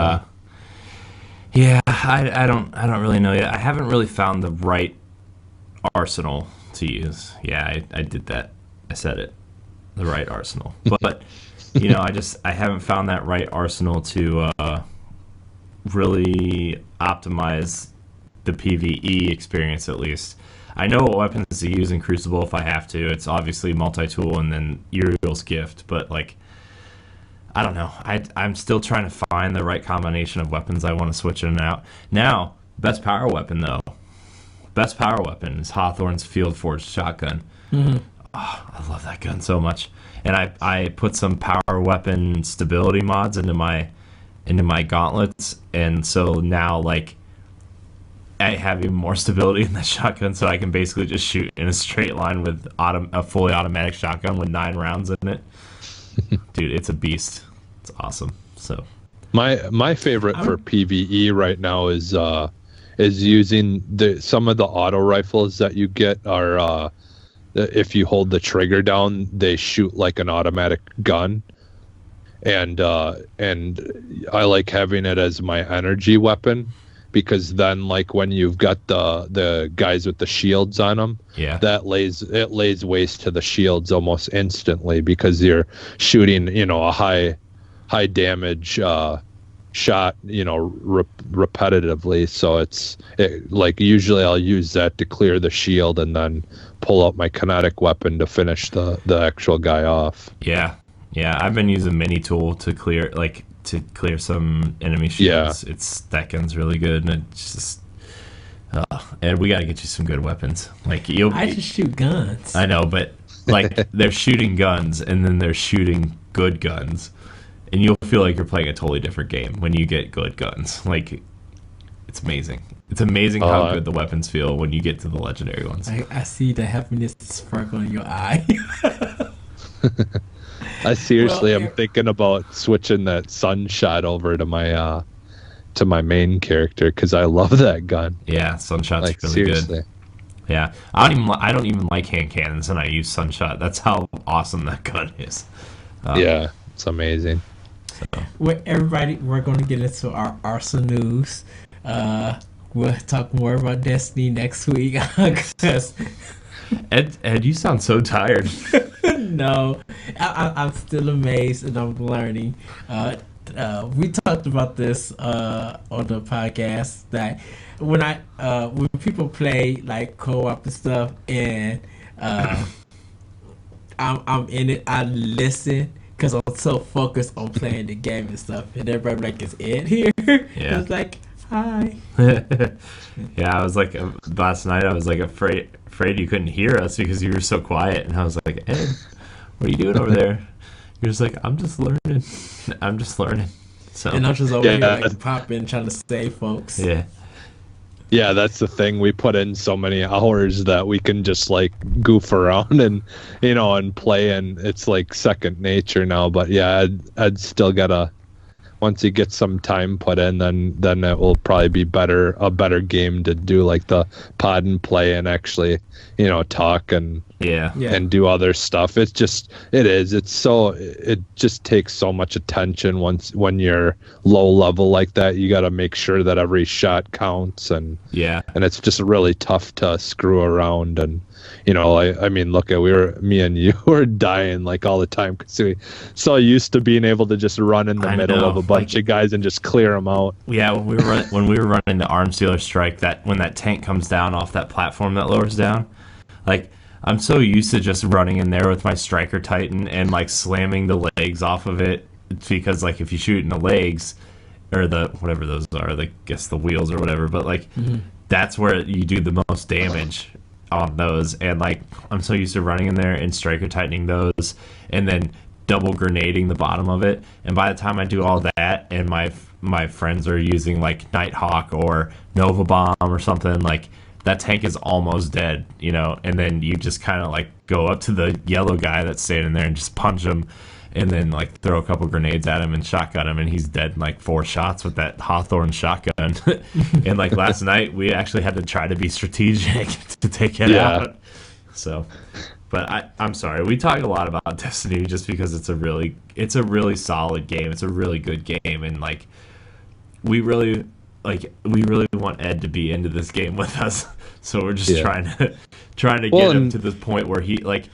yeah, I don't really know yet. I haven't really found the right arsenal to use. Yeah, I did that. I said it. The right arsenal. But you know, I haven't found that right arsenal to really optimize the PvE experience, at least. I know what weapons to use in Crucible if I have to. It's obviously multi-tool and then Uriel's gift, but like I don't know. I'm still trying to find the right combination of weapons I want to switch in and out. Now, best power weapon though. Best power weapon is Hawthorne's Field Forged shotgun. Mm-hmm. Oh, I love that gun so much. And I put some power weapon stability mods into my gauntlets, and so now like I have even more stability in that shotgun, so I can basically just shoot in a straight line with a fully automatic shotgun with 9 rounds in it. Dude, it's a beast. It's awesome. So my favorite for PvE right now is using some of the auto rifles that you get are if you hold the trigger down, they shoot like an automatic gun. And I like having it as my energy weapon, because then like when you've got the guys with the shields on them, it lays waste to the shields almost instantly, because you're shooting, a high damage shot, repetitively. So like usually I'll use that to clear the shield and then pull out my kinetic weapon to finish the actual guy off. Yeah, I've been using mini tool to clear some enemy shields. Yeah. That gun's really good, and it's just and we got to get you some good weapons. Like I just shoot guns. I know, but like they're shooting guns and then they're shooting good guns, and you'll feel like you're playing a totally different game when you get good guns. Like it's amazing. It's amazing how good the weapons feel when you get to the legendary ones. I see the happiness sparkle in your eye. I seriously am thinking about switching that Sunshot over to my main character, because I love that gun. Yeah, Sunshot's really good. Yeah, I don't even like hand cannons, and I use Sunshot. That's how awesome that gun is. Yeah, it's amazing. So. Well, everybody, we're going to get into our Arsenal news. We'll talk more about Destiny next week. Ed, you sound so tired. No, I'm still amazed and I'm learning. We talked about this on the podcast, that when people play like co-op and stuff, and I'm in it, I listen was so focused on playing the game and stuff, and everybody like, "Is Ed here?" Yeah. It's like, "Hi." Yeah, I was like, last night I was like afraid you couldn't hear us because you were so quiet, and I was like, Ed, what are you doing over there? You're just like, I'm just learning. I'm just learning. So And I'm just over here like popping, trying to save folks. yeah. Yeah, that's the thing. We put in so many hours that we can just like goof around and and play, and it's like second nature now. But yeah, I'd still gotta, once you get some time put in, then it will probably be a better game to do like the pod and play and actually talk and and do other stuff. It just takes so much attention when you're low level like that. You got to make sure that every shot counts, and it's just really tough to screw around. And I mean, look at me and you were dying like all the time because we so used to being able to just run in the middle of a bunch of guys and just clear them out. Yeah, when we were running the arms dealer strike, that when that tank comes down off that platform that lowers down, like I'm so used to just running in there with my striker titan and like slamming the legs off of it, because like if you shoot in the legs or the whatever those are, like guess the wheels or whatever, but like that's where you do the most damage on those. And like I'm so used to running in there and striker tightening those and then double grenading the bottom of it, and by the time I do all that and my friends are using like Nighthawk or Nova Bomb or something, like that tank is almost dead, and then you just kind of like go up to the yellow guy that's standing there and just punch him, and then like throw a couple grenades at him and shotgun him, and he's dead in like 4 shots with that Hawthorne shotgun. And like last night we actually had to try to be strategic to take it out. So, but I'm sorry, we talk a lot about Destiny just because it's a really solid game. It's a really good game, and like we really want Ed to be into this game with us. So we're just trying to get him to this point where he like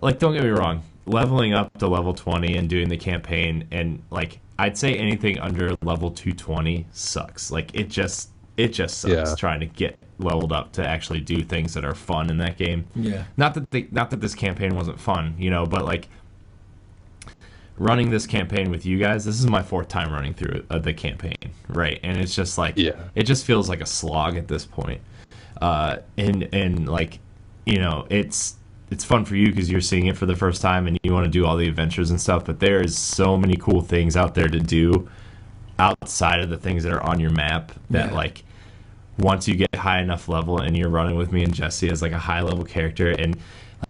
don't get me wrong, leveling up to level 20 and doing the campaign, and like I'd say anything under level 220 sucks. Like it just sucks trying to get leveled up to actually do things that are fun in that game. Yeah. Not that this campaign wasn't fun, but like running this campaign with you guys, this is my 4th time running through the campaign, right? And it's just like it just feels like a slog at this point. And like it's fun for you because you're seeing it for the first time and you want to do all the adventures and stuff, but there is so many cool things out there to do outside of the things that are on your map that like once you get high enough level and you're running with me and Jesse as like a high level character, and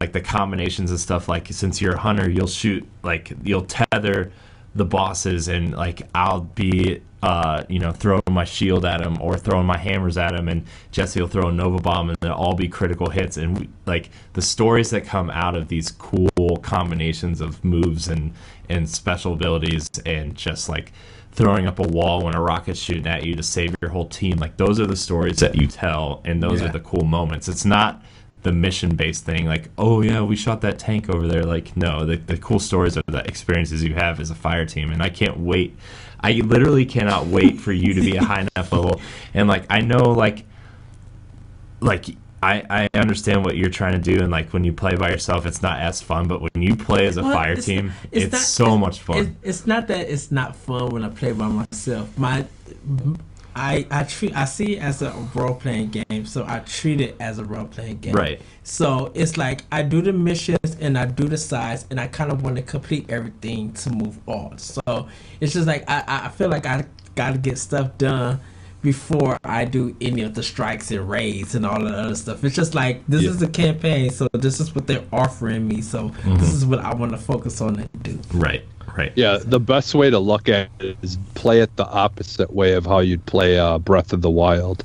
like the combinations and stuff, like since you're a hunter, you'll shoot, like you'll tether the bosses, and like I'll be throwing my shield at him or throwing my hammers at him, and Jesse will throw a Nova Bomb, and they'll all be critical hits. And like the stories that come out of these cool combinations of moves and special abilities, and just like throwing up a wall when a rocket's shooting at you to save your whole team, like those are the stories that you tell, and those are the cool moments. It's not the mission-based thing, like, oh yeah, we shot that tank over there. Like, no, the cool stories are the experiences you have as a fire team, and I can't wait. I literally cannot wait for you to be a high enough level. And like I know, like I understand what you're trying to do, and like when you play by yourself, it's not as fun. But when you play as a fire team, it's so much fun. It's not that it's not fun when I play by myself. I see it as a role playing game, so I treat it as a role playing game. Right. So it's like I do the missions and I do the sides, and I kind of want to complete everything to move on. So it's just like I feel like I gotta get stuff done before I do any of the strikes and raids and all the other stuff. It's just like this is a campaign, so this is what they're offering me. So this is what I want to focus on and do. Right. Yeah, the best way to look at it is play it the opposite way of how you'd play Breath of the Wild.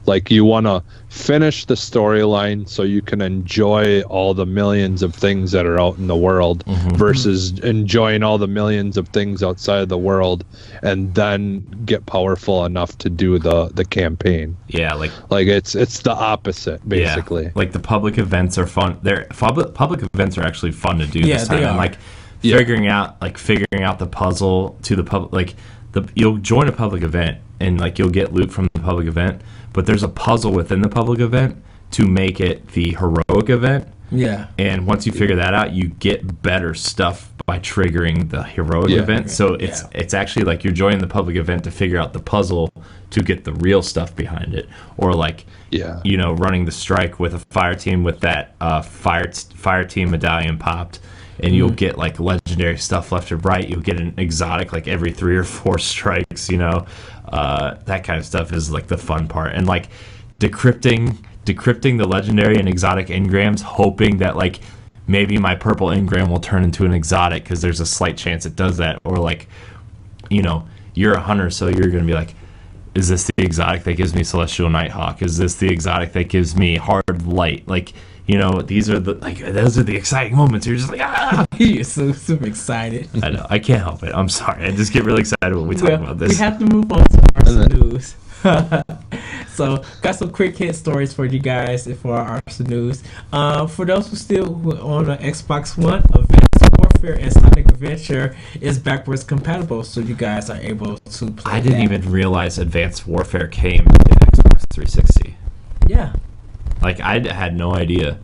Like you want to finish the storyline so you can enjoy all the millions of things that are out in the world versus enjoying all the millions of things outside of the world and then get powerful enough to do the campaign. Yeah, like it's the opposite basically. Yeah, like the public events are fun. Public events are actually fun to do this time. They are. And like figuring out the puzzle to the public, like you'll join a public event and like you'll get loot from the public event, but there's a puzzle within the public event to make it the heroic event, Yeah. And once you figure that out, you get better stuff by triggering the heroic event. So it's actually like you're joining the public event to figure out the puzzle to get the real stuff behind it, or like running the strike with a fire team with that fire team medallion popped, and you'll get like legendary stuff left and right. You'll get an exotic like every 3 or 4 strikes. That kind of stuff is like the fun part, and like decrypting the legendary and exotic engrams, hoping that like maybe my purple engram will turn into an exotic because there's a slight chance it does that, or like you're a hunter, so you're gonna be like, is this the exotic that gives me Celestial Nighthawk? Is this the exotic that gives me Hard Light? Like, these are those are the exciting moments. You're just like, ah! You're so super excited. I know. I can't help it. I'm sorry. I just get really excited when we talk about this. We have to move on to Arsenal news. So, got some quick hit stories for you guys for our Arsenal news. For those who still on the Xbox One, Advanced Warfare and Sonic Adventure is backwards compatible, so you guys are able to play. I didn't even realize Advanced Warfare came in Xbox 360. Yeah. Like, I had no idea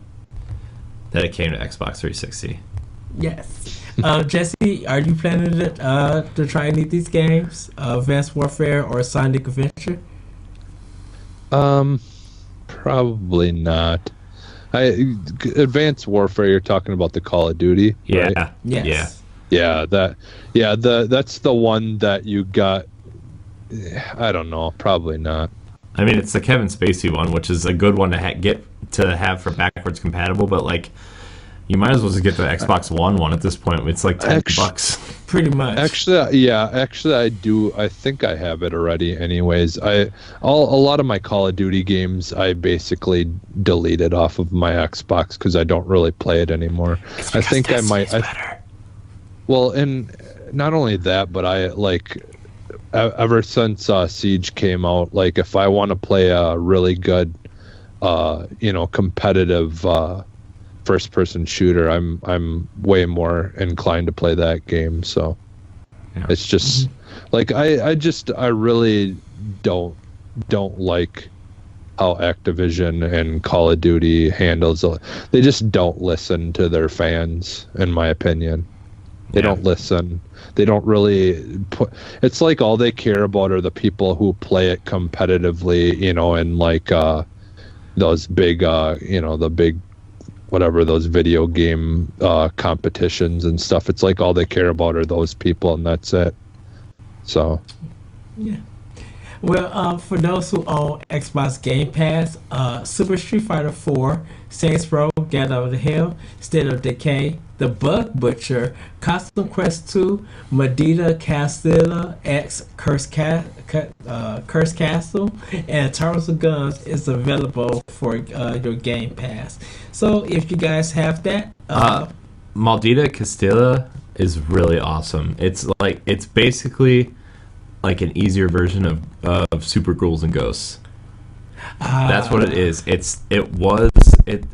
that it came to Xbox 360. Yes. Jesse, are you planning to try any of these games? Advanced Warfare or Sonic Adventure? Probably not. Advanced Warfare, you're talking about the Call of Duty, right? Yes. That's the one that you got. I don't know, probably not. I mean, it's the Kevin Spacey one, which is a good one to have for backwards compatible, but like, you might as well just get the Xbox One at this point. It's like $10, pretty much. Actually, I do. I think I have it already. Anyways, a lot of my Call of Duty games I basically deleted off of my Xbox because I don't really play it anymore. I think I might. Well, and not only that, but I like. Ever since Siege came out, like if I want to play a really good, competitive first-person shooter, I'm way more inclined to play that game. So it's just like I really don't like how Activision and Call of Duty handles it. They just don't listen to their fans, in my opinion. They don't listen. They don't really it's like all they care about are the people who play it competitively, and like those big the big whatever, those video game competitions and stuff. It's like all they care about are those people, and that's it. So yeah. Well, for those who own Xbox Game Pass, Super Street Fighter 4, Saints Row, Get Out of the Hell, State of Decay, The Bug Butcher, Custom Quest 2, Medita Castilla X, Curse Castle, and Towers of Guns is available for your Game Pass. So if you guys have that, Maldita Castilla is really awesome. It's basically like an easier version of Super Ghouls and Ghosts. That's what it is.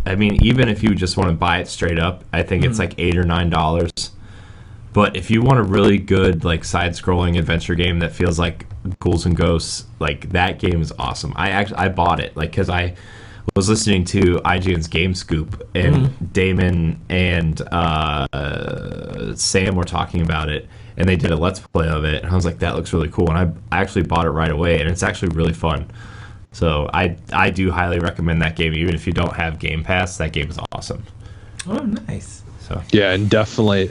I mean, even if you just want to buy it straight up, I think it's like $8 or $9. But if you want a really good like side-scrolling adventure game that feels like Ghouls and Ghosts, like that game is awesome. I bought it like because I was listening to IGN's Game Scoop, and Damon and Sam were talking about it, and they did a Let's Play of it, and I was like, that looks really cool, and I actually bought it right away, and it's actually really fun. So I do highly recommend that game, even if you don't have Game Pass. That game is awesome. Oh, nice. So yeah, and definitely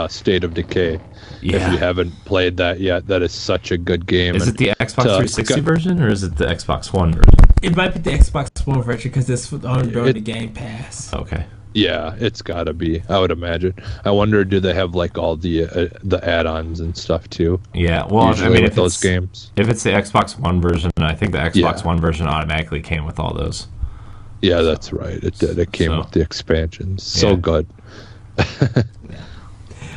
State of Decay. Yeah. If you haven't played that yet, that is such a good game. Is it the Xbox 360 version, or is it the Xbox One version? It might be the Xbox One version because it's on the Game Pass. Okay. Yeah, it's gotta be. I would imagine. I wonder, do they have like all the add-ons and stuff too? Yeah. Well, usually, I mean, with those games. If it's the Xbox One version, I think the Xbox One version automatically came with all those. Yeah, that's right. It did. It came with the expansions. So good.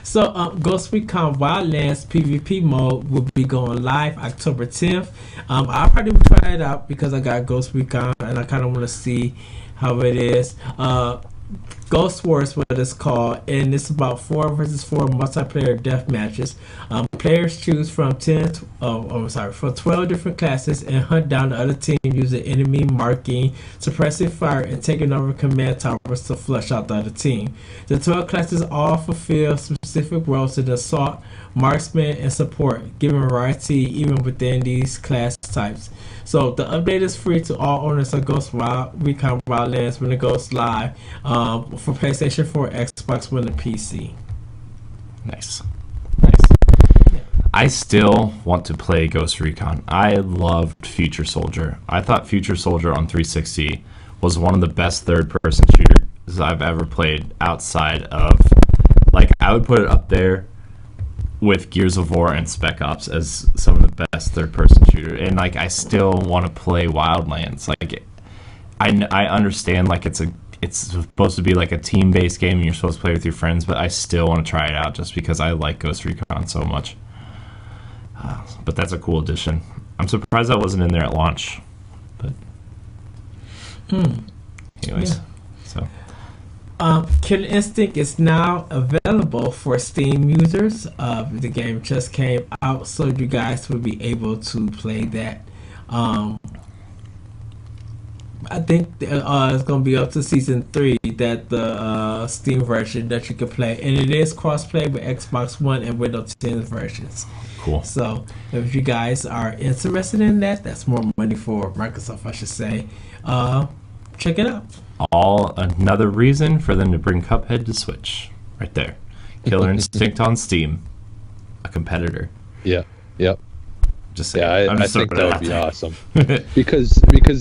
So, Ghost Recon Wildlands PvP mode will be going live October 10th. I'll probably try it out because I got Ghost Recon and I kind of want to see how it is. Ghost War is what it's called, and it's about 4 versus 4 multiplayer death matches. players choose from 12 different classes and hunt down the other team using enemy marking, suppressing fire, and taking over command towers to flush out the other team. The 12 classes all fulfill specific roles in assault, marksman, and support, giving variety even within these class types. So the update is free to all owners of Ghost Recon Wildlands when it goes live for PlayStation 4, Xbox One, and PC. Nice. I still want to play Ghost Recon. I loved Future Soldier. I thought Future Soldier on 360 was one of the best third-person shooters I've ever played outside of... Like, I would put it up there with Gears of War and Spec Ops as some of the best third-person shooters. And, like, I still want to play Wildlands. Like, I understand, like, it's supposed to be like a team-based game and you're supposed to play with your friends, but I still want to try it out just because I like Ghost Recon so much. But that's a cool addition. I'm surprised that wasn't in there at launch. But anyways, so Killer Instinct is now available for Steam users. The game just came out, so you guys will be able to play that. I think it's going to be up to Season 3 that the Steam version that you can play. And it is cross-play with Xbox One and Windows 10 versions. cool. So if you guys are interested in that, that's more money for Microsoft, I should say. Check it out. All another reason for them to bring Cuphead to Switch. Right there. Killer Instinct on Steam. A competitor. Yeah. Yep. Just saying. Yeah, I think that would be awesome. because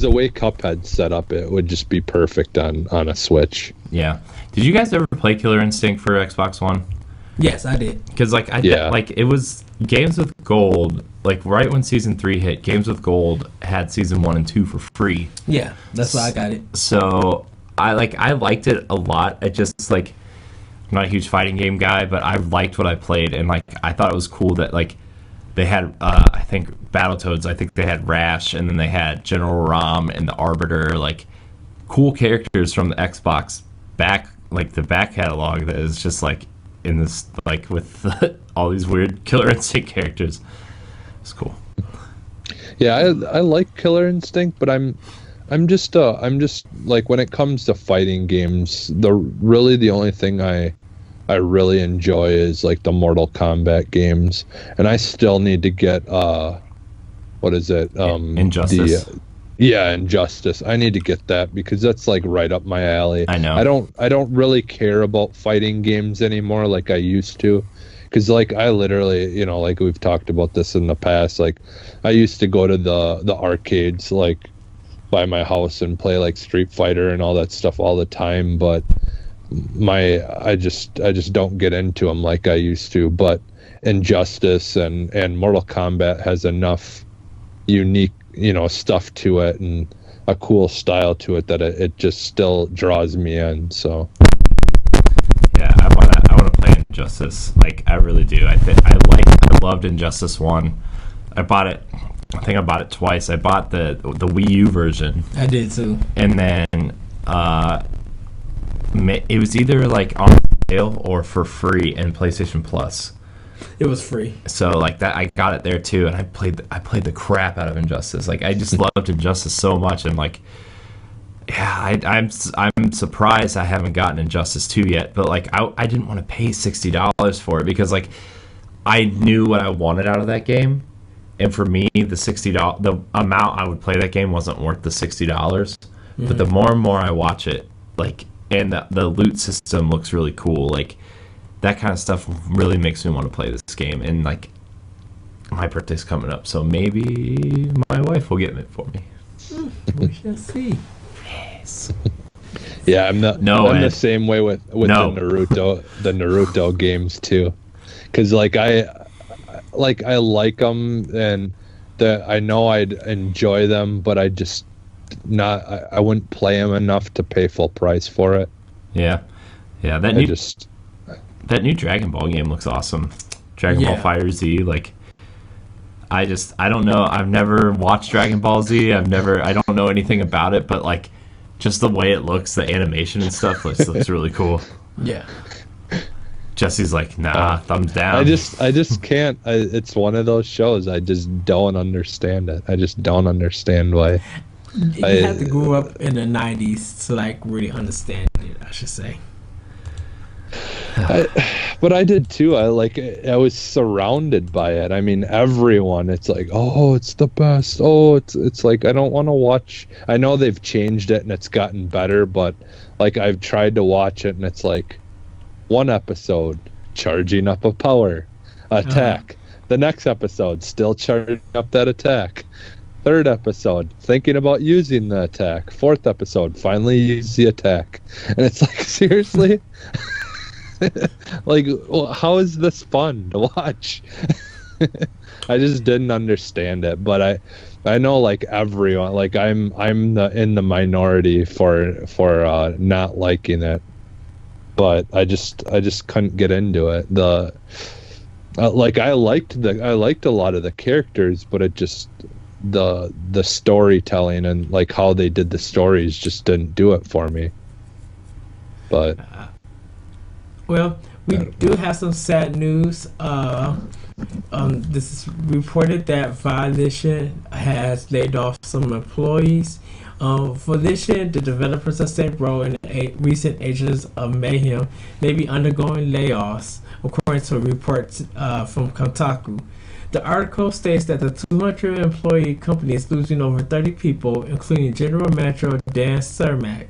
the way Cuphead's set up, it would just be perfect on a Switch. Yeah. Did you guys ever play Killer Instinct for Xbox One? Yes, I did. Because like it was Games with Gold. Like right when Season 3 hit, Games with Gold had Season 1 and 2 for free. Yeah, that's why I got it. So I liked it a lot. I just like I'm not a huge fighting game guy, but I liked what I played, and like I thought it was cool that like they had I think Battletoads. I think they had Rash, and then they had General Rom and the Arbiter. Like cool characters from the Xbox back catalog that is just like in this like with all these weird Killer Instinct characters. It's cool. Yeah, I like Killer Instinct, but I'm just like when it comes to fighting games, the only thing I really enjoy is like the Mortal Kombat games, and I still need to get what is it? Injustice. Injustice. I need to get that because that's like right up my alley. I know. I don't really care about fighting games anymore like I used to. Because, like, I literally, like we've talked about this in the past, like, I used to go to the arcades, like, by my house and play, like, Street Fighter and all that stuff all the time, but I just don't get into them like I used to. But Injustice and Mortal Kombat has enough unique, stuff to it and a cool style to it that it just still draws me in, so... Yeah, I want to play Injustice. Like I really do. I loved Injustice 1. I bought it. I think I bought it twice. I bought the Wii U version. I did too. And then it was either like on sale or for free in PlayStation Plus. It was free. So like that, I got it there too, and I played the crap out of Injustice. Like I just loved Injustice so much, and like. Yeah, I'm surprised I haven't gotten Injustice 2 yet, but like I didn't want to pay $60 for it because like I knew what I wanted out of that game, and for me the amount I would play that game wasn't worth the $60. Mm-hmm. But the more and more I watch it, like and the loot system looks really cool, like that kind of stuff really makes me want to play this game. And like my birthday's coming up, so maybe my wife will get it for me. We shall see. Yeah, I'm the same way with the Naruto games too, because like I like them and I know I'd enjoy them, but I wouldn't play them enough to pay full price for it. Yeah, that new Dragon Ball game looks awesome. Dragon Ball FighterZ, like. I don't know. I've never watched Dragon Ball Z. I don't know anything about it, but like just the way it looks, the animation and stuff looks really cool. Yeah. Jesse's like, nah, thumbs down. I just can't. It's one of those shows I just don't understand it. I just don't understand why. You have to grow up in the 90s to like really understand it, I should say. But I did too. I was surrounded by it. I mean, everyone. It's like, oh, it's the best. Oh, it's like I don't want to watch. I know they've changed it and it's gotten better, but like I've tried to watch it and it's like one episode charging up a power attack. The next episode still charging up that attack. Third episode thinking about using the attack. Fourth episode finally use the attack. And it's like, seriously? Like, well, how is this fun to watch? I just didn't understand it, but I know like everyone, like I'm in the minority for not liking it, but I just couldn't get into it. Like I liked a lot of the characters, but it just the storytelling and like how they did the stories just didn't do it for me. But well, we do have some sad news. This is reported that Volition has laid off some employees. Volition, the developers of Saints Row and recent Agents of Mayhem, may be undergoing layoffs, according to a report from Kotaku. The article states that the 200-employee company is losing over 30 people, including General Manager Dan Cermak.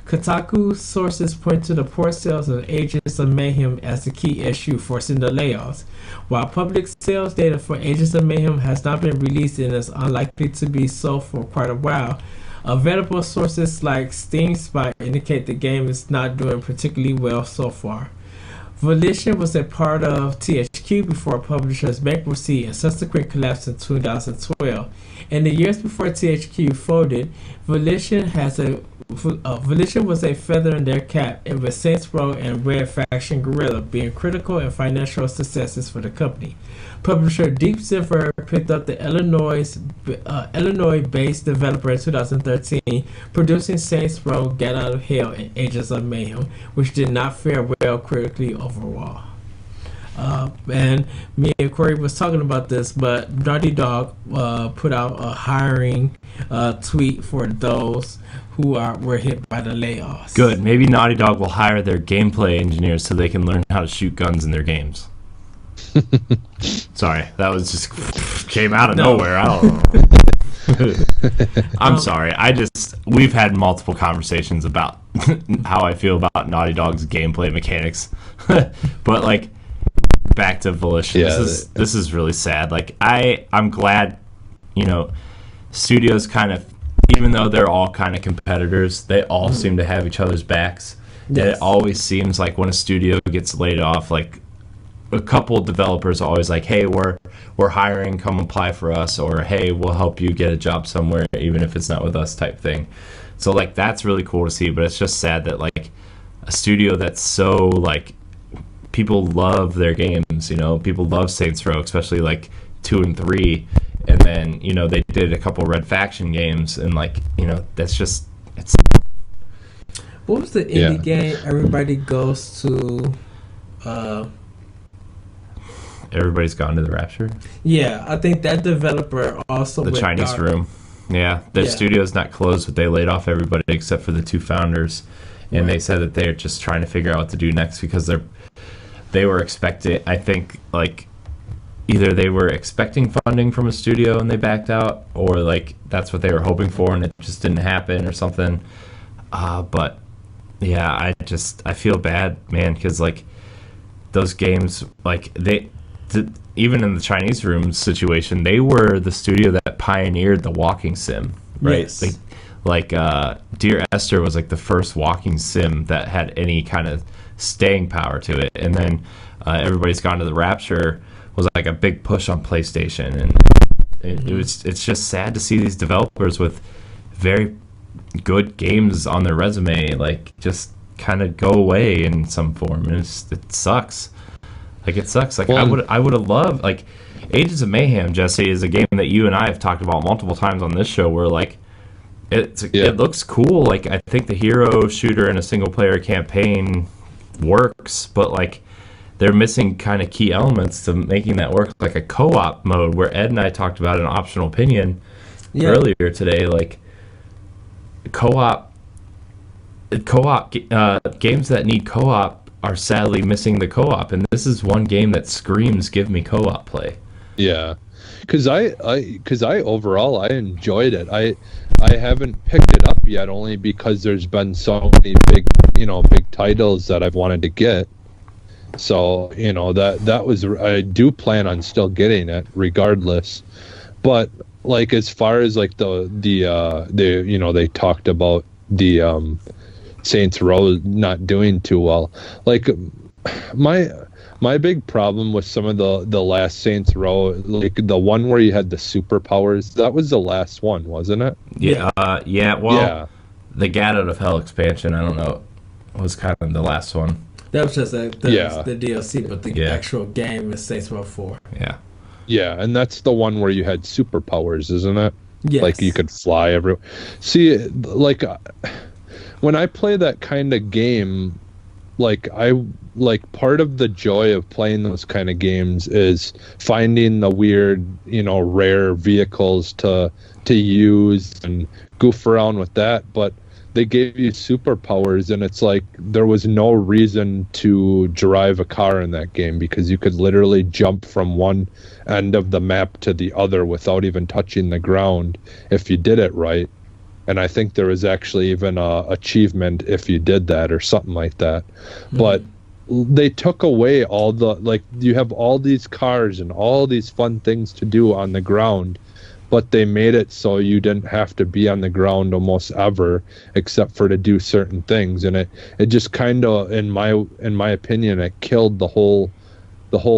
Kotaku sources point to the poor sales of Agents of Mayhem as the key issue forcing the layoffs. While public sales data for Agents of Mayhem has not been released and is unlikely to be so for quite a while, available sources like Steam Spy indicate the game is not doing particularly well so far. Volition was a part of THQ before publisher's bankruptcy and subsequent collapse in 2012. In the years before THQ folded, Volition was a feather in their cap, and with Saints Row and Red Faction Guerrilla being critical and financial successes for the company. Publisher Deep Silver picked up the Illinois-based developer in 2013, producing Saints Row, Get Out of Hell, and Agents of Mayhem, which did not fare well critically overall. And me and Corey was talking about this, but Naughty Dog put out a hiring tweet for those who were hit by the layoffs. Good. Maybe Naughty Dog will hire their gameplay engineers so they can learn how to shoot guns in their games. Sorry, that was just came out of nowhere. I don't know. I'm sorry. We've had multiple conversations about how I feel about Naughty Dog's gameplay mechanics, but like back to Volition. Yeah, this is really sad. Like I'm glad, studios kind of, even though they're all kind of competitors, they all seem to have each other's backs. Yes. And it always seems like when a studio gets laid off, like a couple of developers are always like, hey, we're hiring, come apply for us, or hey, we'll help you get a job somewhere even if it's not with us type thing. So like that's really cool to see, but it's just sad that like a studio that's so like people love their games, people love Saints Row, especially like 2 and 3, and then they did a couple Red Faction games, and like that's just it's. What was the indie game everybody goes to? Everybody's Gone to the Rapture. Yeah, I think that developer also the Chinese dark. Room. Yeah, their studio's not closed, but they laid off everybody except for the 2 founders, and they said that they're just trying to figure out what to do next because they were expecting. I think like either they were expecting funding from a studio and they backed out, or like that's what they were hoping for and it just didn't happen or something. But yeah, I feel bad, man, because like those games, like even in the Chinese Room situation, they were the studio that pioneered the walking sim, right? Yes. Like Dear Esther was like the first walking sim that had any kind of staying power to it, and then Everybody's Gone to the Rapture was like a big push on PlayStation, and it's just sad to see these developers with very good games on their resume like just kind of go away in some form, and it sucks. Like it sucks. Like I would have loved like Agents of Mayhem, Jesse, is a game that you and I have talked about multiple times on this show where like it looks cool. Like I think the hero shooter in a single player campaign works, but like they're missing kind of key elements to making that work, like a co-op mode where Ed and I talked about an optional opinion earlier today. Like co-op games that need co-op are sadly missing the co-op, and this is one game that screams give me co-op play. Yeah, because I overall I enjoyed it. I haven't picked it up yet, only because there's been so many big titles that I've wanted to get. So that was, I do plan on still getting it regardless. But like as far as like they talked about the Saints Row not doing too well. Like my big problem with some of the last Saints Row, like the one where you had the superpowers, that was the last one, wasn't it? Yeah. Well, the Gat Out of Hell expansion, I don't know, was kind of the last one. That was just the DLC, but the actual game is Saints Row 4. Yeah. Yeah, and that's the one where you had superpowers, isn't it? Yes. Like you could fly everywhere. See, like when I play that kind of game, like part of the joy of playing those kind of games is finding the weird, rare vehicles to use and goof around with that. But they gave you superpowers, and it's like there was no reason to drive a car in that game because you could literally jump from one end of the map to the other without even touching the ground if you did it right. And I think there was actually even a achievement if you did that or something like that. Mm-hmm. But they took away all the, like, you have all these cars and all these fun things to do on the ground, but they made it so you didn't have to be on the ground almost ever except for to do certain things. And it just kind of, in my opinion, it killed the whole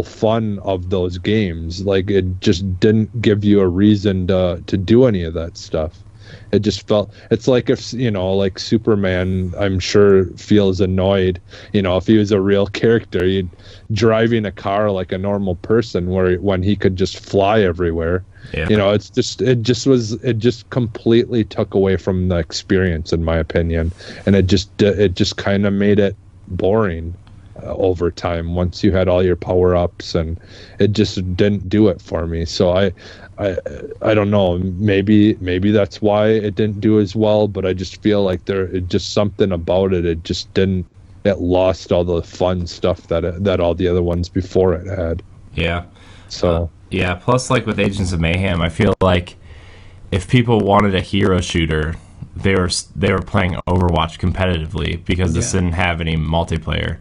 fun of those games. Like, it just didn't give you a reason to do any of that stuff. It just felt, it's like if, like Superman, I'm sure feels annoyed, if he was a real character, he'd driving a car like a normal person when he could just fly everywhere. Yeah. It just completely took away from the experience, in my opinion. And it just kind of made it boring over time once you had all your power-ups, and it just didn't do it for me. So I don't know, maybe that's why it didn't do as well, but I just feel like just something about it, it lost all the fun stuff that all the other ones before it had. Yeah. So plus, like with Agents of Mayhem, I feel like if people wanted a hero shooter, they were playing Overwatch competitively because this didn't have any multiplayer.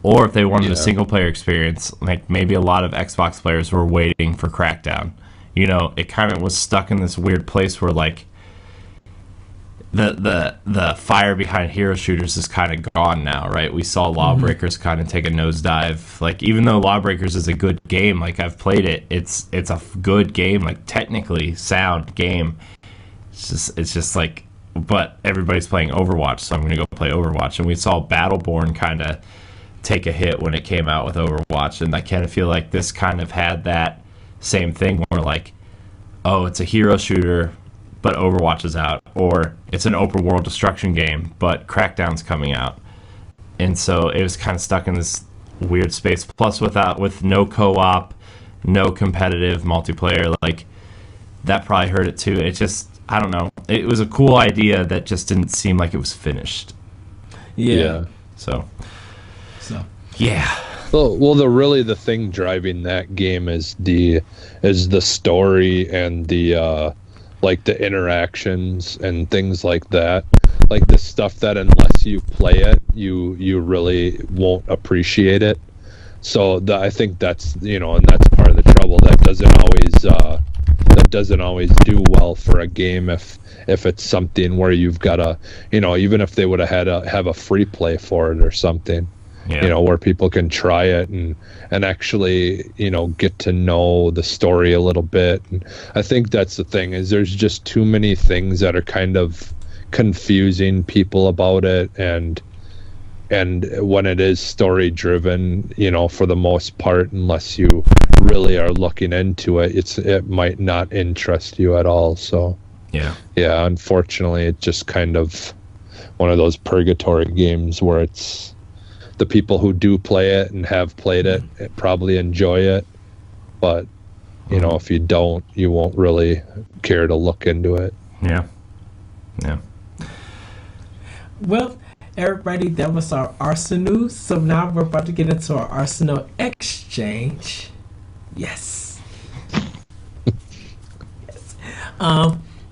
Or if they wanted a single-player experience, like maybe a lot of Xbox players were waiting for Crackdown. It kind of was stuck in this weird place where, like, the fire behind hero shooters is kind of gone now, right? We saw Lawbreakers kind of take a nosedive. Like, even though Lawbreakers is a good game, like, I've played it, it's a good game, like, technically sound game. It's just like, but everybody's playing Overwatch, so I'm going to go play Overwatch. And we saw Battleborn kind of take a hit when it came out with Overwatch, and I kind of feel like this kind of had that same thing where, like, oh, it's a hero shooter but Overwatch is out, or it's an open world destruction game but Crackdown's coming out, and so it was kind of stuck in this weird space. Plus with no co-op, no competitive multiplayer, like, that probably hurt it too. It just, I don't know, it was a cool idea that just didn't seem like it was finished. So yeah. Well, the thing driving that game is the story and the like the interactions and things like that. Like the stuff that unless you play it, you really won't appreciate it. So I think that's and that's part of the trouble. That doesn't always do well for a game if it's something where you've got to even if they would have a free play for it or something. Yeah. Where people can try it and actually, get to know the story a little bit. And I think that's the thing, is there's just too many things that are kind of confusing people about it. And when it is story driven, for the most part, unless you really are looking into it, it might not interest you at all. So yeah, unfortunately, it's just kind of one of those purgatory games where the people who do play it and have played it probably enjoy it, but if you don't, you won't really care to look into it. Yeah. Well, everybody, that was our Arsenal. So now we're about to get into our Arsenal exchange. Yes.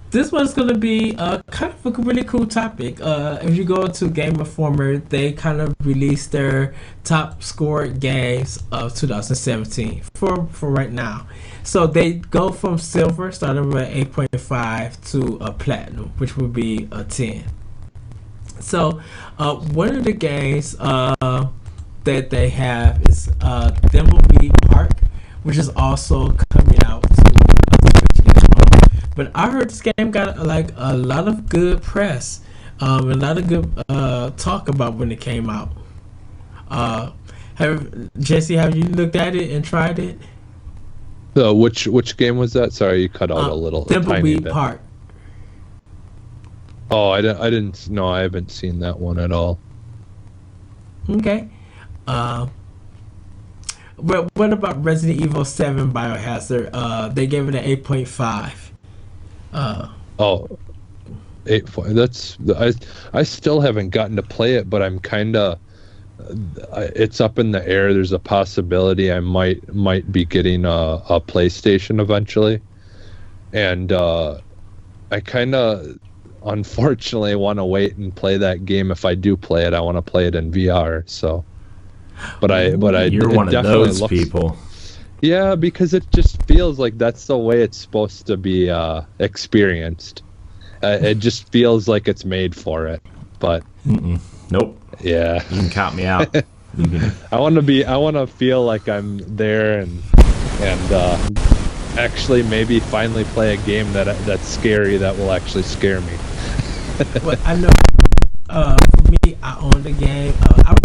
This one's going to be kind of a really cool topic. If you go to Game Informer, they kind of released their top scored games of 2017 for right now. So they go from silver, starting with 8.5, to a platinum, which would be a 10. So one of the games that they have is Thimbleby Park, which is also coming out to Switch game. But I heard this game got like a lot of good press, a lot of good talk about when it came out. Jesse, have you looked at it and tried it? Which game was that? Sorry, you cut out a tiny bit. Park. Oh, I didn't. No, I haven't seen that one at all. Okay. But what about Resident Evil 7 Biohazard? They gave it an 8.5. 8. That's I still haven't gotten to play it, but I'm kind of. It's up in the air. There's a possibility I might be getting a PlayStation eventually, and I kind of unfortunately want to wait and play that game. If I do play it, I want to play it in VR. So, but you're one of those people. Yeah, because it just feels like that's the way it's supposed to be experienced. It just feels like it's made for it. But nope. Yeah, you can count me out. I want to feel like I'm there and actually maybe finally play a game that's scary that will actually scare me. Well, I know for me, I own the game. I would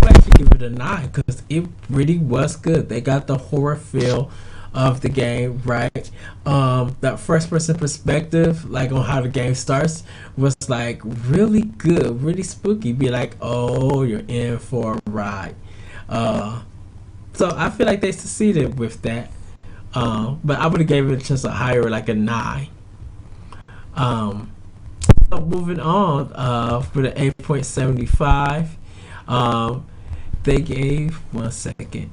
actually give it a 9 because it really was good. They got the horror feel of the game right. That first person perspective, like on how the game starts, was like really good, really spooky. Be like, oh, you're in for a ride. So I feel like they succeeded with that. But I would have gave it just a higher, like a 9. So moving on, for the 8.75, they gave 1 second.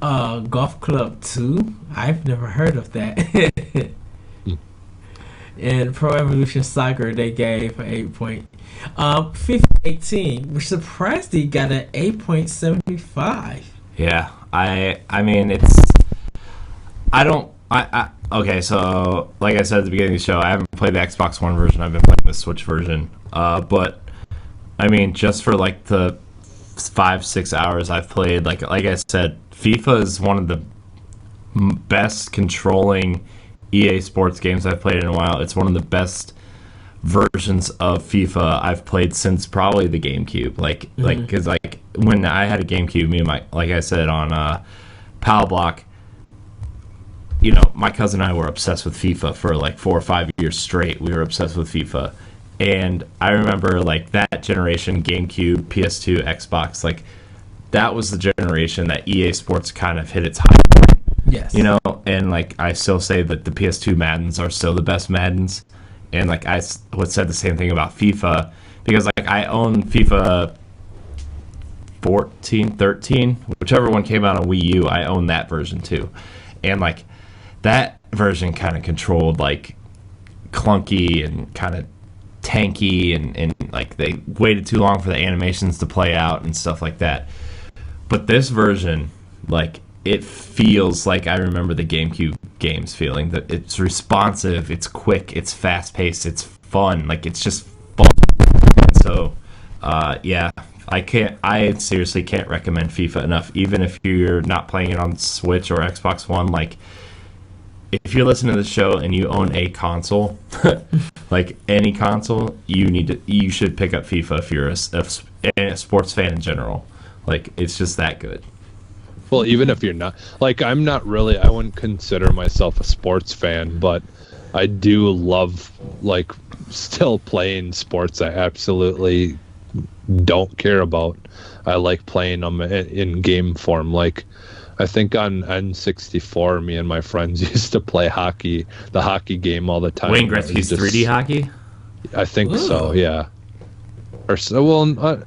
Golf Club 2. I've never heard of that. And Pro Evolution Soccer, they gave an 8.18, which surprisingly got an 8.75. Yeah, I mean okay, so like I said at the beginning of the show, I haven't played the Xbox One version. I've been playing the Switch version. But I mean, just for like the 5-6 hours I've played, like I said, FIFA is one of the best controlling EA Sports games I've played in a while. It's one of the best versions of FIFA I've played since probably the GameCube. Because when I had a GameCube, me and like I said on Pal Block, my cousin and I were obsessed with FIFA for like 4 or 5 years straight. We were obsessed with FIFA. And I remember like that generation, GameCube, PS2, Xbox, like that was the generation that EA Sports kind of hit its high point. Yes. And like I still say that the PS2 Maddens are still the best Maddens. And like I would say the same thing about FIFA, because like I own FIFA 14, 13, whichever one came out on Wii U, I own that version too. And like that version kind of controlled like clunky and kind of tanky and like they waited too long for the animations to play out and stuff like that. But this version, like it feels like I remember the GameCube games feeling, that it's responsive, it's quick, it's fast paced, it's fun, like it's just fun. And so yeah, I seriously can't recommend FIFA enough, even if you're not playing it on Switch or Xbox One. Like if you're listening to the show and you own a console, like any console, you should pick up FIFA if you're a sports fan in general. Like it's just that good. Well, even if you're not, like I wouldn't consider myself a sports fan, but I do love like still playing sports I absolutely don't care about. I like playing them in game form. Like, I think on N64, me and my friends used to play the hockey game all the time. Wayne Gretzky's 3D hockey? I think so, yeah. Or so, well,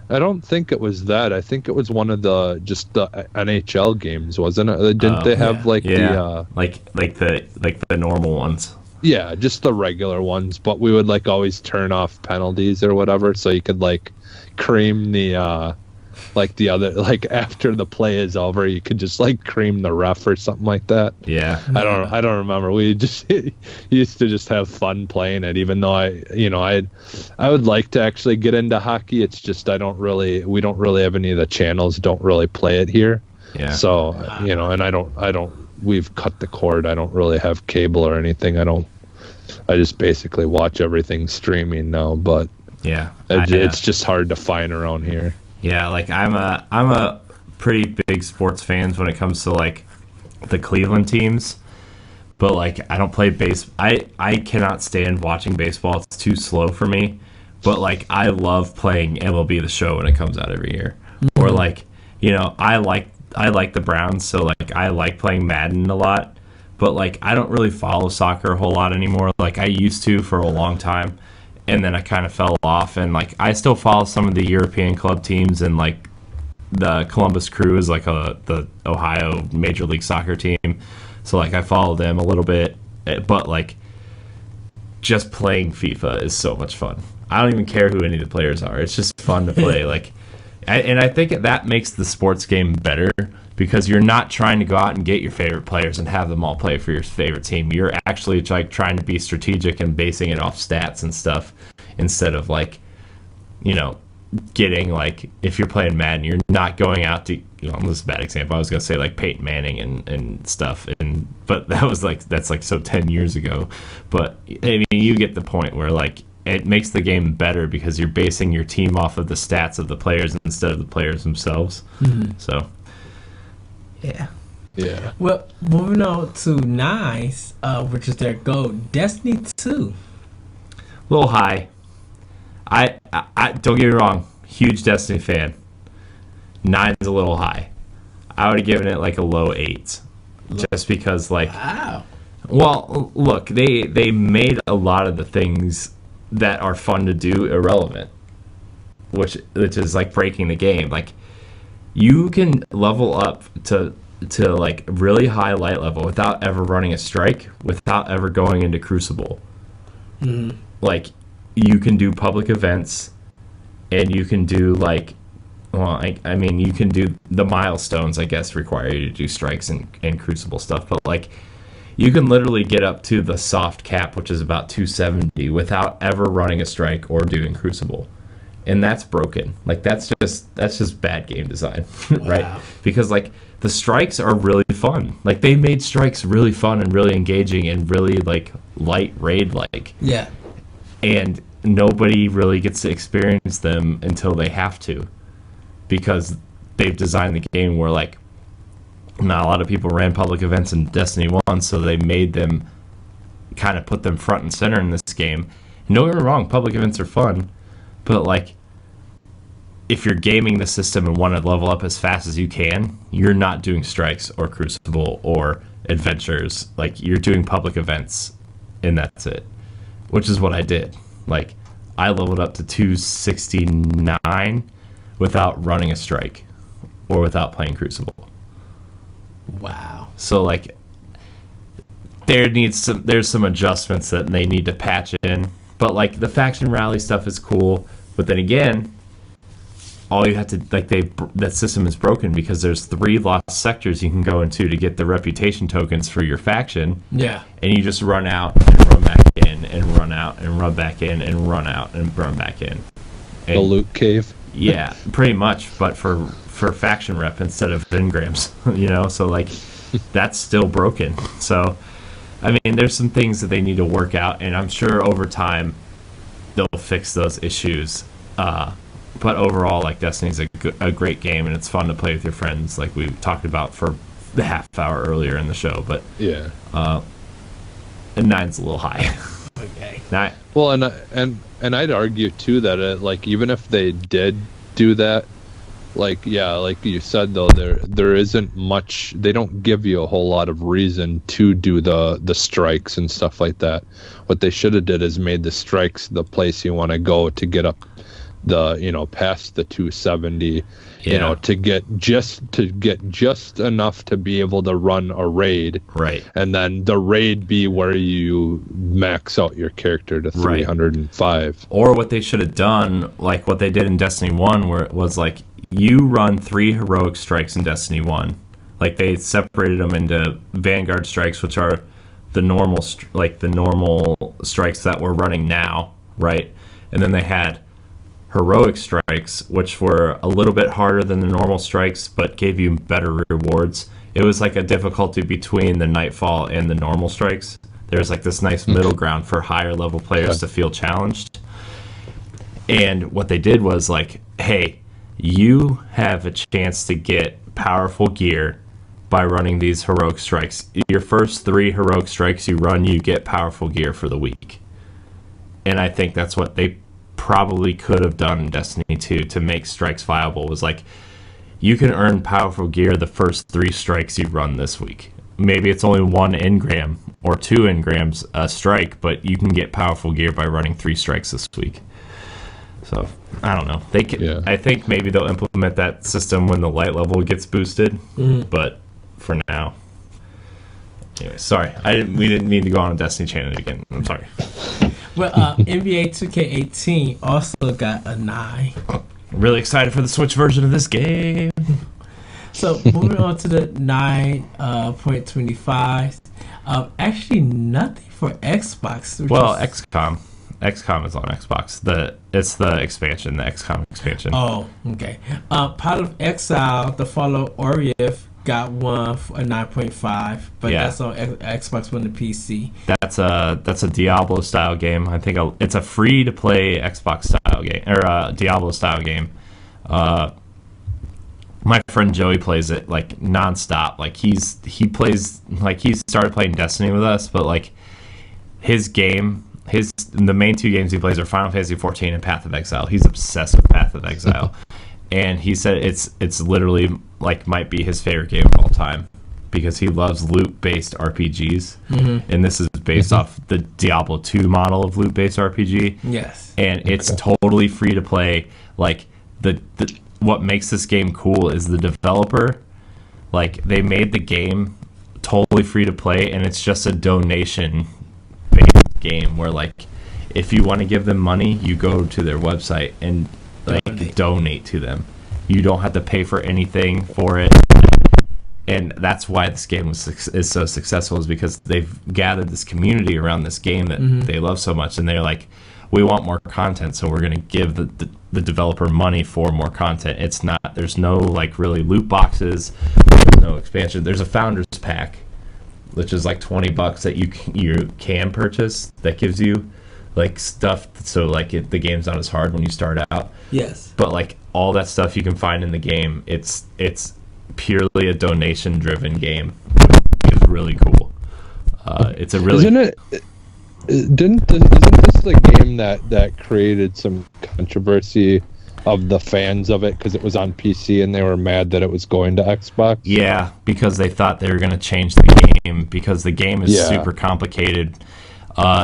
I don't think it was that. I think it was one of the NHL games, wasn't it? Didn't they have like the the normal ones? Yeah, just the regular ones, but we would like always turn off penalties or whatever, so you could like cream the like the other, like after the play is over, you could just like cream the ref or something like that. Yeah. I don't remember. We just used to just have fun playing it, even though I would like to actually get into hockey. It's just we don't really have any of the channels don't really play it here. Yeah. So, and we've cut the cord. I don't really have cable or anything. I just basically watch everything streaming now, but yeah, it's just hard to find around here. Yeah, like I'm a pretty big sports fan when it comes to like the Cleveland teams, but like I don't play I cannot stand watching baseball. It's too slow for me. But like I love playing MLB The Show when it comes out every year. Mm-hmm. Or like, I like the Browns, so like I like playing Madden a lot. But like I don't really follow soccer a whole lot anymore. Like I used to for a long time. And then I kind of fell off, and like I still follow some of the European club teams, and like the Columbus Crew is like the Ohio Major League Soccer team, so like I follow them a little bit, but like just playing FIFA is so much fun. I don't even care who any of the players are. It's just fun to play. And I think that makes the sports game better because you're not trying to go out and get your favorite players and have them all play for your favorite team. You're actually like trying to be strategic and basing it off stats and stuff instead of like, getting like if you're playing Madden, you're not going out to this is a bad example. I was gonna say like Peyton Manning and stuff, but that's like so 10 years ago. But I mean, you get the point where like it makes the game better because you're basing your team off of the stats of the players instead of the players themselves. Mm-hmm. So. Yeah. Well, moving on to Nice, which is their goal, Destiny 2. A little high. I don't get me wrong, huge Destiny fan. 9's a little high. I would have given it like a low 8, just because like. Wow. Well, look, they made a lot of the things that are fun to do irrelevant, which is like breaking the game. Like. You can level up to like really high light level without ever running a strike, without ever going into Crucible. Mm-hmm. Like you can do public events, and you can do like, I mean, you can do the milestones. I guess require you to do strikes and Crucible stuff, but like you can literally get up to the soft cap, which is about 270, without ever running a strike or doing Crucible. And that's broken. Like that's just bad game design, right? Wow. Because like the strikes are really fun. Like they made strikes really fun and really engaging and really like light raid like. Yeah. And nobody really gets to experience them until they have to, because they've designed the game where like not a lot of people ran public events in Destiny 1, so they made them kind of put them front and center in this game. And don't get me wrong, public events are fun. But, like, if you're gaming the system and want to level up as fast as you can, you're not doing strikes or Crucible or adventures. Like, you're doing public events, and that's it. Which is what I did. Like, I leveled up to 269 without running a strike or without playing Crucible. Wow. So, like, there's some adjustments that they need to patch in. But like the faction rally stuff is cool, but then again, all you have to like that system is broken because there's 3 lost sectors you can go into to get the reputation tokens for your faction. Yeah. And you just run out and run back in and run out and run back in and run out and run back in. And, the loot cave. Yeah, pretty much, but for faction rep instead of engrams, So like that's still broken. So. I mean, there's some things that they need to work out, and I'm sure over time they'll fix those issues. But overall, like, Destiny's a great game, and it's fun to play with your friends, like we talked about for the half hour earlier in the show. But yeah, and 9's a little high. Okay. 9. Well, and I'd argue too that like even if they did do that, like you said though, there isn't much. They don't give you a whole lot of reason to do the strikes and stuff like that. What they should have did is made the strikes the place you want to go to get up past the 270. To get just enough to be able to run a raid, right? And then the raid be where you max out your character to 305. Right. Or what they should have done, like what they did in Destiny 1, where it was like you run 3 heroic strikes in Destiny 1. Like they separated them into Vanguard strikes, which are the normal strikes that we're running now, right? And then they had heroic strikes, which were a little bit harder than the normal strikes, but gave you better rewards. It was like a difficulty between the Nightfall and the normal strikes. There's like this nice middle ground for higher level players to feel challenged. And what they did was like, hey, you have a chance to get powerful gear by running these heroic strikes. Your first 3 heroic strikes you run, you get powerful gear for the week. And I think that's what they probably could have done in Destiny 2 to make strikes viable, was like, you can earn powerful gear the first 3 strikes you run this week. Maybe it's only 1 engram or 2 engrams a strike, but you can get powerful gear by running 3 strikes this week. So I don't know. I think maybe they'll implement that system when the light level gets boosted, but for now. Anyway, sorry. We didn't mean to go on a Destiny channel again. I'm sorry. Well, NBA 2K18 also got a 9. Really excited for the Switch version of this game. So moving on to the 9.25. Actually, nothing for Xbox. Well, XCOM. XCOM is on Xbox. It's the expansion, the XCOM expansion. Oh, okay. Part of Exile, the Fallout Orif got one for a 9.5, but that's on Xbox One and PC. That's a Diablo style game. I think it's a free to play Xbox style game, or Diablo style game. My friend Joey plays it like nonstop. Like he started playing Destiny with us, but like the main 2 games he plays are Final Fantasy 14 and Path of Exile. He's obsessed with Path of Exile. And he said it's literally like might be his favorite game of all time because he loves loot-based RPGs. And this is based off the Diablo 2 model of loot-based RPG. Yes. And it's totally free to play. Like what makes this game cool is the developer, like they made the game totally free to play, and it's just a donation based game where like if you want to give them money, you go to their website and donate to them. You don't have to pay for anything for it, and that's why this game is so successful, is because they've gathered this community around this game that they love so much, and they're like, we want more content, so we're going to give the developer money for more content. There's no like really loot boxes, there's no expansion. There's a founders pack, which is like $20 that you can purchase, that gives you like stuff, so like the game's not as hard when you start out. Yes. But like all that stuff you can find in the game, it's purely a donation driven game. It's really cool. It's a really isn't this the game that created some controversy of the fans of it because it was on PC and they were mad that it was going to Xbox? Yeah, because they thought they were going to change the game, because the game is super complicated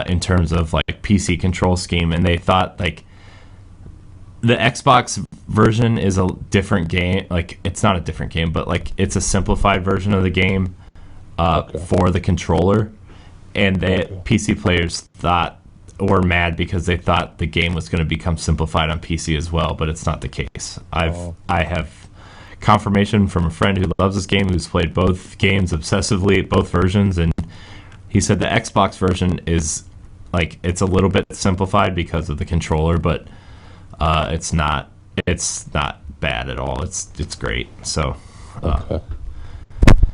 in terms of like PC control scheme, and they thought like the Xbox version is a different game. Like it's not a different game, but like it's a simplified version of the game for the controller, and PC players were mad because they thought the game was going to become simplified on PC as well, but it's not the case. I have confirmation from a friend who loves this game, who's played both games obsessively, both versions, and he said the Xbox version is like, it's a little bit simplified because of the controller, but it's not bad at all. It's great. So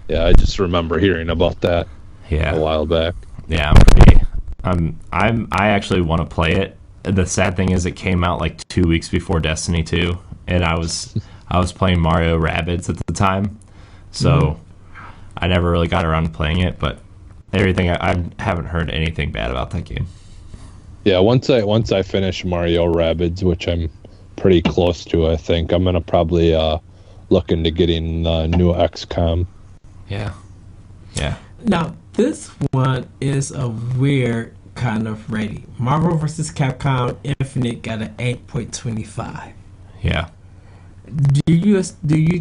yeah, I just remember hearing about that a while back. Yeah, I actually want to play it. The sad thing is it came out like 2 weeks before Destiny 2, and I was playing Mario Rabbids at the time, so I never really got around to playing it. But everything, I haven't heard anything bad about that game. Yeah, once I finish Mario Rabbids, which I'm pretty close to. I think I'm gonna probably look into getting the new XCOM. Yeah. Now, this one is a weird kind of rating. Marvel vs. Capcom Infinite got an 8.25. Yeah. Do you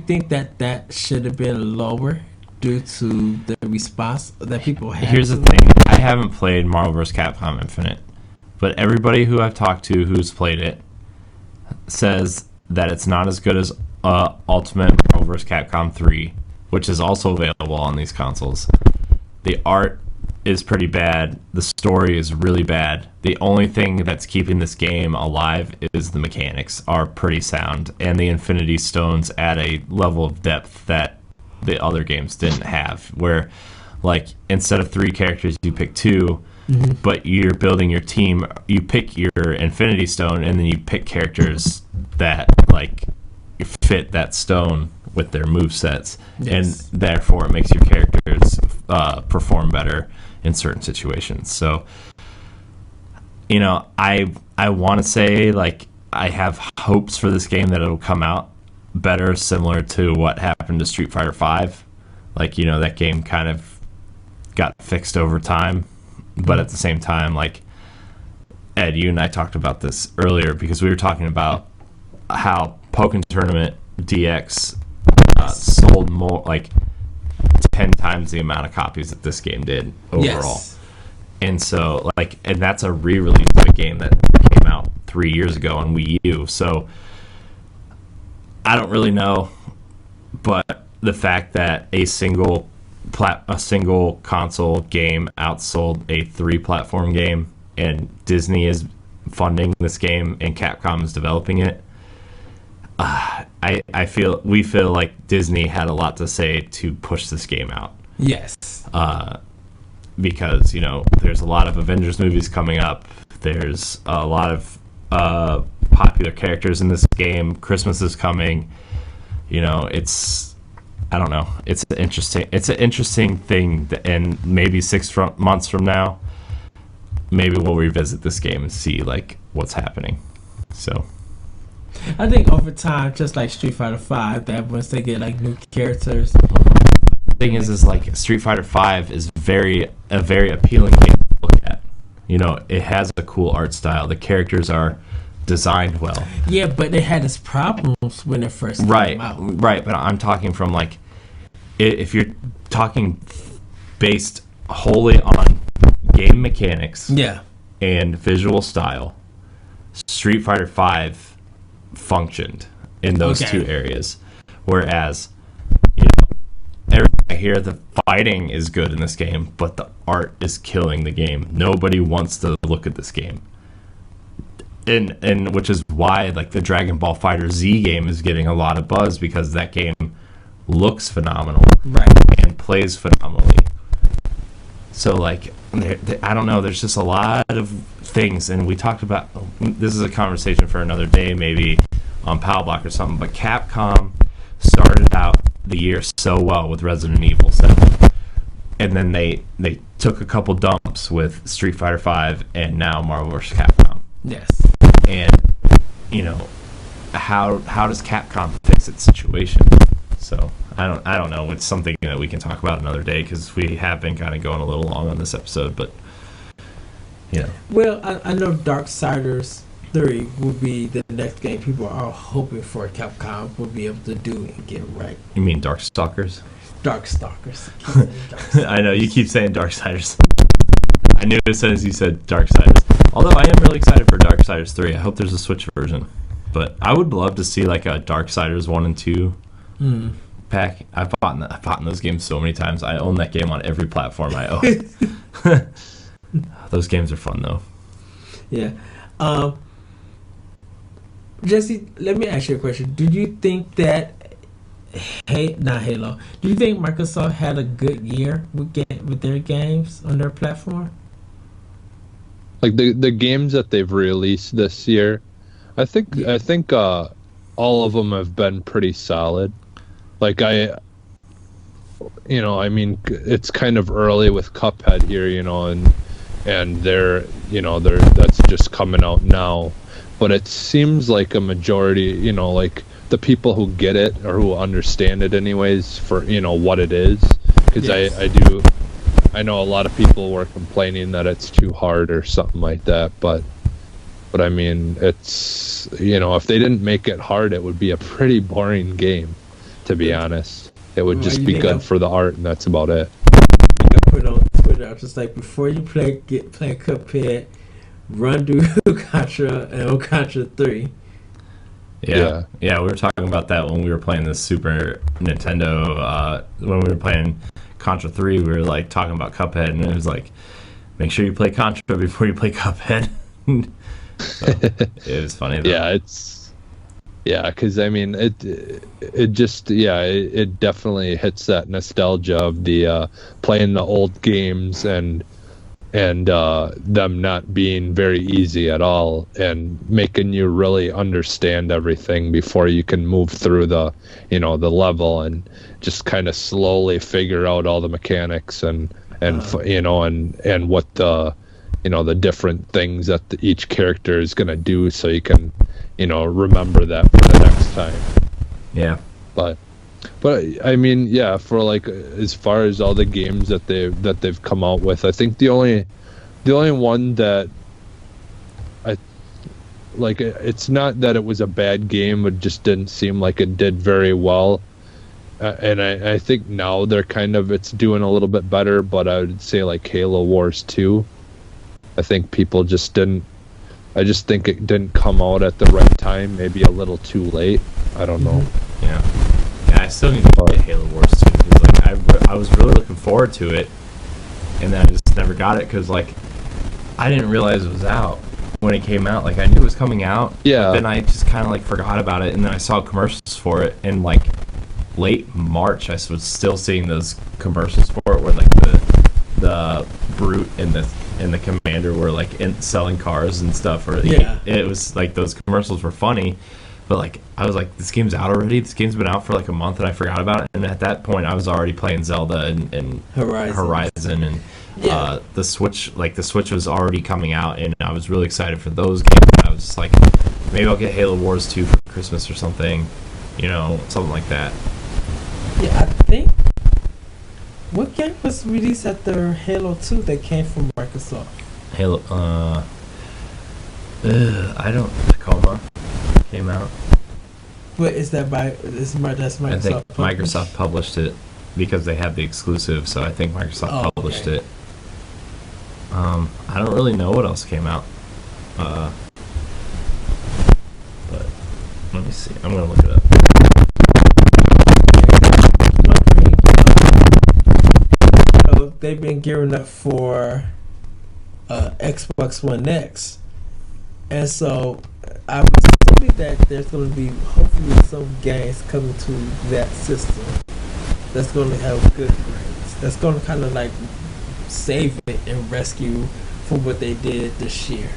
think that should have been lower due to the response that people had? Here's the thing. I haven't played Marvel vs. Capcom Infinite, but everybody who I've talked to who's played it says that it's not as good as Ultimate Marvel vs. Capcom 3, which is also available on these consoles. The art is pretty bad. The story is really bad. The only thing that's keeping this game alive is the mechanics are pretty sound, and the Infinity Stones add a level of depth that the other games didn't have, where like instead of 3 characters you pick 2, but you're building your team, you pick your Infinity Stone and then you pick characters that like fit that stone with their movesets, and therefore it makes your characters perform better in certain situations. So, you know, I want to say like I have hopes for this game that it'll come out better, similar to what happened to Street Fighter V. Like, you know, that game kind of got fixed over time, but at the same time, like Ed, you and I talked about this earlier because we were talking about how Pokken Tournament DX sold more, like 10 times the amount of copies that this game did overall. And so like, and that's a re-release of a game that came out 3 years ago on Wii U. So I don't really know, but the fact that a single console game outsold a 3-platform game, and Disney is funding this game and Capcom is developing it, we feel like Disney had a lot to say to push this game out. Yes. Because, you know, there's a lot of Avengers movies coming up. There's a lot of popular characters in this game. Christmas is coming. You know, I don't know. It's an interesting thing, and maybe 6 months from now, maybe we'll revisit this game and see like what's happening. So I think over time, just like Street Fighter V, that once they get like new characters. The thing is like Street Fighter V is a very appealing game to look at. You know, it has a cool art style. The characters are designed well. Yeah, but it had its problems when it first came out. Right, but I'm talking from like, if you're talking based wholly on game mechanics, and visual style, Street Fighter V functioned in those 2 areas, whereas, you know, I hear the fighting is good in this game, but the art is killing the game. Nobody wants to look at this game. And which is why like the Dragon Ball Fighter Z game is getting a lot of buzz, because that game looks phenomenal, and plays phenomenally. So like I don't know, there's just a lot of things, and we talked about, this is a conversation for another day maybe on Power Block or something, but Capcom started out the year so well with Resident Evil 7, and then they took a couple dumps with Street Fighter V and now Marvel vs. Capcom. Yes. And, you know, how does Capcom fix its situation? So I don't know. It's something that we can talk about another day, because we have been kind of going a little long on this episode. But you know, well, I know Darksiders 3 will be the next game people are hoping for Capcom will be able to do and get right. You mean Darkstalkers? Darkstalkers. I know you keep saying Darksiders. I knew as soon as you said Darksiders. Although I am really excited for Darksiders 3. I hope there's a Switch version. But I would love to see like a Darksiders 1 and 2 pack. I've bought in those games so many times. I own that game on every platform I own. Those games are fun though. Yeah. Jesse, let me ask you a question. Do you think that not Halo. Do you think Microsoft had a good year with their games on their platform? Like the games that they've released this year, I think all of them have been pretty solid. Like I mean, it's kind of early with Cuphead here, and they're that's just coming out now. but it seems like a majority, like the people who get it or who understand it anyways for what it is, because Yes. I know a lot of people were complaining that it's too hard or something like that, but I mean, it's if they didn't make it hard, it would be a pretty boring game, to be honest. It would Well, just you be think good of- for the art, and that's about it. I put on Twitter. I was just like, before you play Cuphead, run through Contra and Contra 3. Yeah, we were talking about that when we were playing the Super Nintendo. When we were playing Contra 3, we were like talking about Cuphead, and it was like, make sure you play Contra before you play Cuphead. So, it was funny though. Because I mean, it just it definitely hits that nostalgia of the playing the old games and them not being very easy at all, and making you really understand everything before you can move through the the level, and just kind of slowly figure out all the mechanics and what the the different things that each character is going to do, so you can remember that for the next time. Yeah. But I mean, yeah, for like as far as all the games that they've come out with, I think the only one that I like, it's not that it was a bad game, it just didn't seem like it did very well. And I think now it's doing a little bit better, but I would say like Halo Wars 2. I think people just didn't. I just think it didn't come out at the right time, maybe a little too late. I don't know. Yeah, I still need to play Halo Wars 2, because like I was really looking forward to it, and then I just never got it because like I didn't realize it was out when it came out. Like I knew it was coming out, Yeah. but then I just kind of like forgot about it, and then I saw commercials for it in like late March. I was still seeing those commercials for it where like the Brute and the Commander were like selling cars and stuff, or Yeah. it was like those commercials were funny. But like I was like, this game's out already. This game's been out for like a month, and I forgot about it. And at that point, I was already playing Zelda and Horizon, and Yeah. the Switch was already coming out, and I was really excited for those games. I was just like, maybe I'll get Halo Wars 2 for Christmas or something, something like that. Yeah, I think. What game was released after Halo 2 that came from Microsoft? Halo, I don't. Tacoma came out. What is that by? That's Microsoft. I think published? Microsoft published it because they have the exclusive, so I think Microsoft published it. I don't really know what else came out. But let me see. I'm gonna look it up. They've been gearing up for Xbox One X, and so I was assuming that there's going to be hopefully some games coming to that system that's going to have good grades. That's going to kind of like save it and rescue from what they did this year.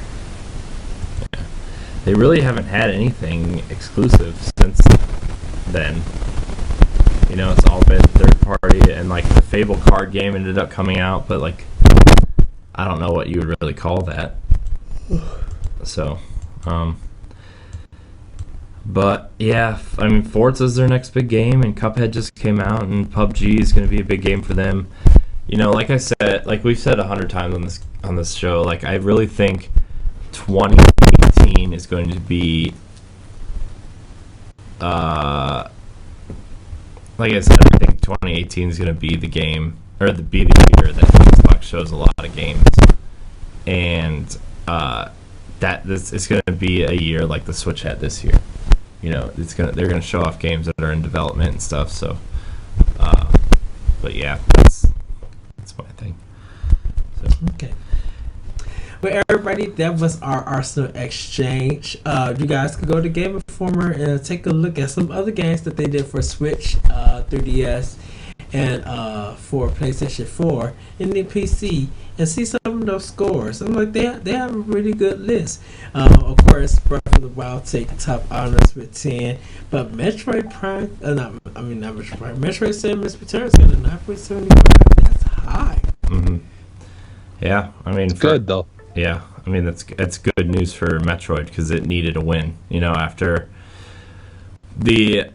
They really haven't had anything exclusive since then. It's all been third party, and like the Fable card game ended up coming out, but like I don't know what you would really call that. So, but yeah, I mean, Forza's their next big game, and Cuphead just came out, and PUBG is going to be a big game for them. Like I said, like we've said 100 times on this show, like I really think 2018 is going to be like I said, I think 2018 is going to be the game, or be the year that Xbox shows a lot of games, and this is going to be a year like the Switch had this year. They're going to show off games that are in development and stuff. So, but yeah, that's my thing. So. Okay. Well, everybody, that was our Arsenal Exchange. You guys can go to Game Informer and take a look at some other games that they did for Switch, 3DS, and for PlayStation 4 and the PC, and see some of those scores. I'm like, they have a really good list. Of course, Breath of the Wild take top honors with 10, but Metroid Prime, not Metroid Prime, Metroid Samus Returns got a 9.75. That's high. Mm-hmm. Yeah, I mean, It's good though. Yeah, I mean, that's good news for Metroid because it needed a win. You know, after I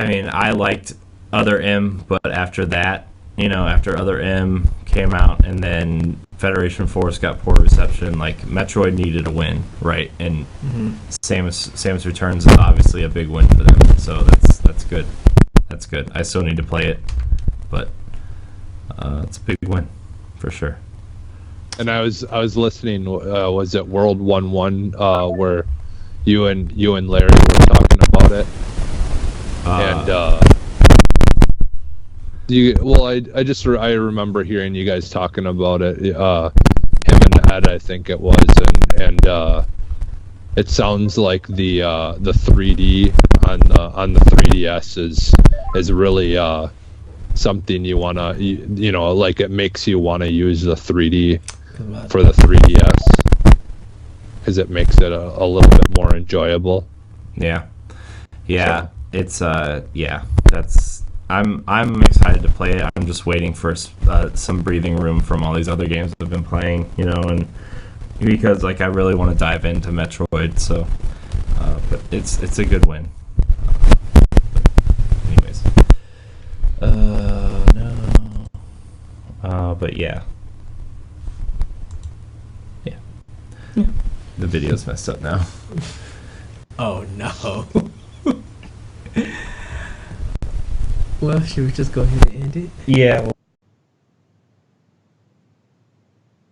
mean, I liked Other M, but after that, you know, after Other M came out and then Federation Force got poor reception, like Metroid needed a win, right? And Samus Returns is obviously a big win for them, so that's good. That's good. I still need to play it, but it's a big win for sure. And I was listening. Was it World 1-1 where you and Larry were talking about it? I remember hearing you guys talking about it. Him and Ed, I think it was, and it sounds like the 3D on the 3DS is really something you wanna you know, like it makes you want to use the 3D for the 3DS because it makes it a little bit more enjoyable. Yeah. So. It's that's I'm excited to play it. I'm just waiting for some breathing room from all these other games I've been playing, you know, and because like I really want to dive into Metroid, so but it's a good win. Anyways, but yeah. The video's messed up now. Oh no. Well, should we just go ahead and end it? Yeah. Or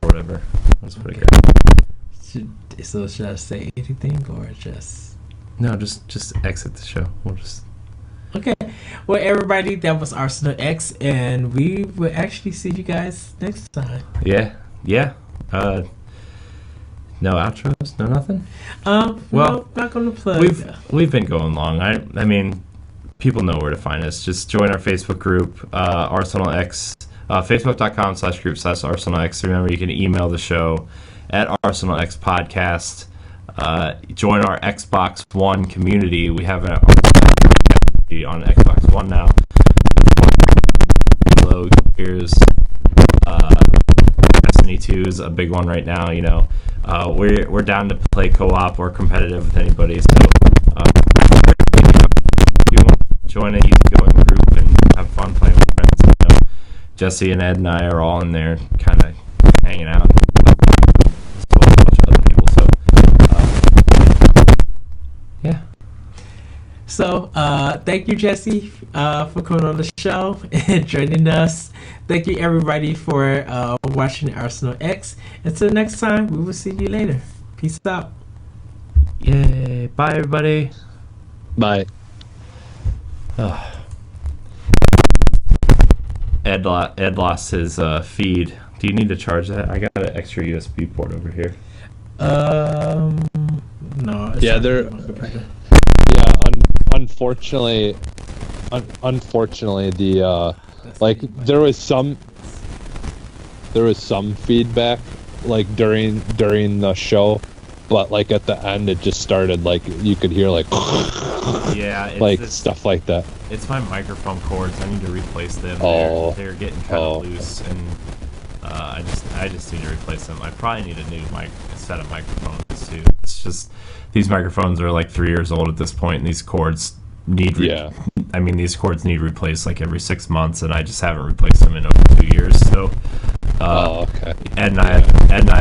whatever. That's pretty good. Should I say anything or just... No, just exit the show. We'll just... Okay. Well, everybody, that was Arsenal X, and we will actually see you guys next time. Yeah. No outros? No nothing? Well, no, not going to plug. We've been going long. I mean, people know where to find us. Just join our Facebook group, Arsenal X, facebook.com/group/ArsenalX. Remember, you can email the show at ArsenalXPodcast. Join our Xbox One community. We have an community on Xbox One now. Hello, here's Destiny 2 is a big one right now, you know. We're down to play co-op or competitive with anybody, so if you want to join an easygoing group and have fun playing with friends, you know, Jesse and Ed and I are all in there kind of hanging out as well as a bunch of other people, so yeah. So, thank you, Jesse, for coming on the show and joining us. Thank you, everybody, for watching Arsenal X. Until next time, we will see you later. Peace out. Yay. Bye, everybody. Bye. Ed lost his feed. Do you need to charge that? I got an extra USB port over here. No. Yeah, unfortunately, the like there was some feedback like during the show, but like at the end it just started like you could hear like like stuff like that. It's my microphone cords. I need to replace them. They're getting kind of loose, and I just need to replace them. I probably need a new set of microphones too. It's just these microphones are like 3 years old at this point, and these cords need these cords need replaced like every 6 months, and I just haven't replaced them in over 2 years. So okay. Ed and I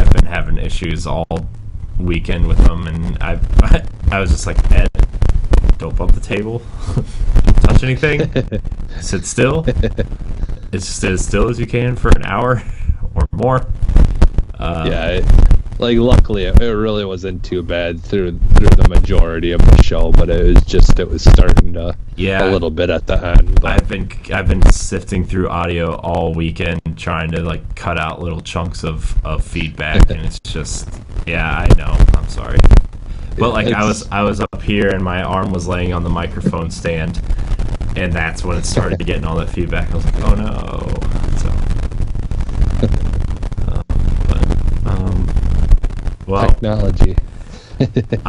have been having issues all weekend with them, and I was just like, Ed, don't bump the table, don't touch anything, sit still. It's just as still as you can for an hour or more. Luckily it really wasn't too bad through the majority of the show, but it was starting to a little bit at the end. But. I've been sifting through audio all weekend trying to like cut out little chunks of feedback, and it's just I know, I'm sorry, but like I was up here and my arm was laying on the microphone stand, and that's when it started getting all that feedback. I was like, oh no. So well, technology.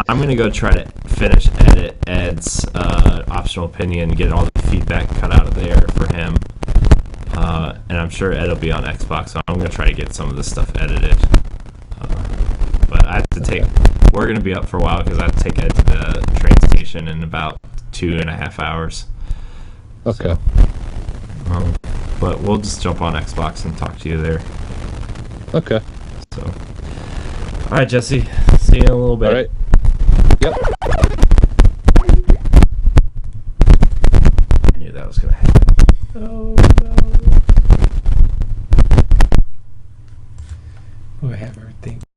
I'm gonna go try to finish edit Ed's optional opinion, get all the feedback cut out of there for him, and I'm sure Ed will be on Xbox, so I'm gonna try to get some of this stuff edited. But I have to take. We're gonna be up for a while because I have to take Ed to the train station in about 2.5 hours. Okay. So, but we'll just jump on Xbox and talk to you there. Okay. So, all right, Jesse. See you in a little bit. All right. Yep. I knew that was gonna happen. Oh no. We'll have everything.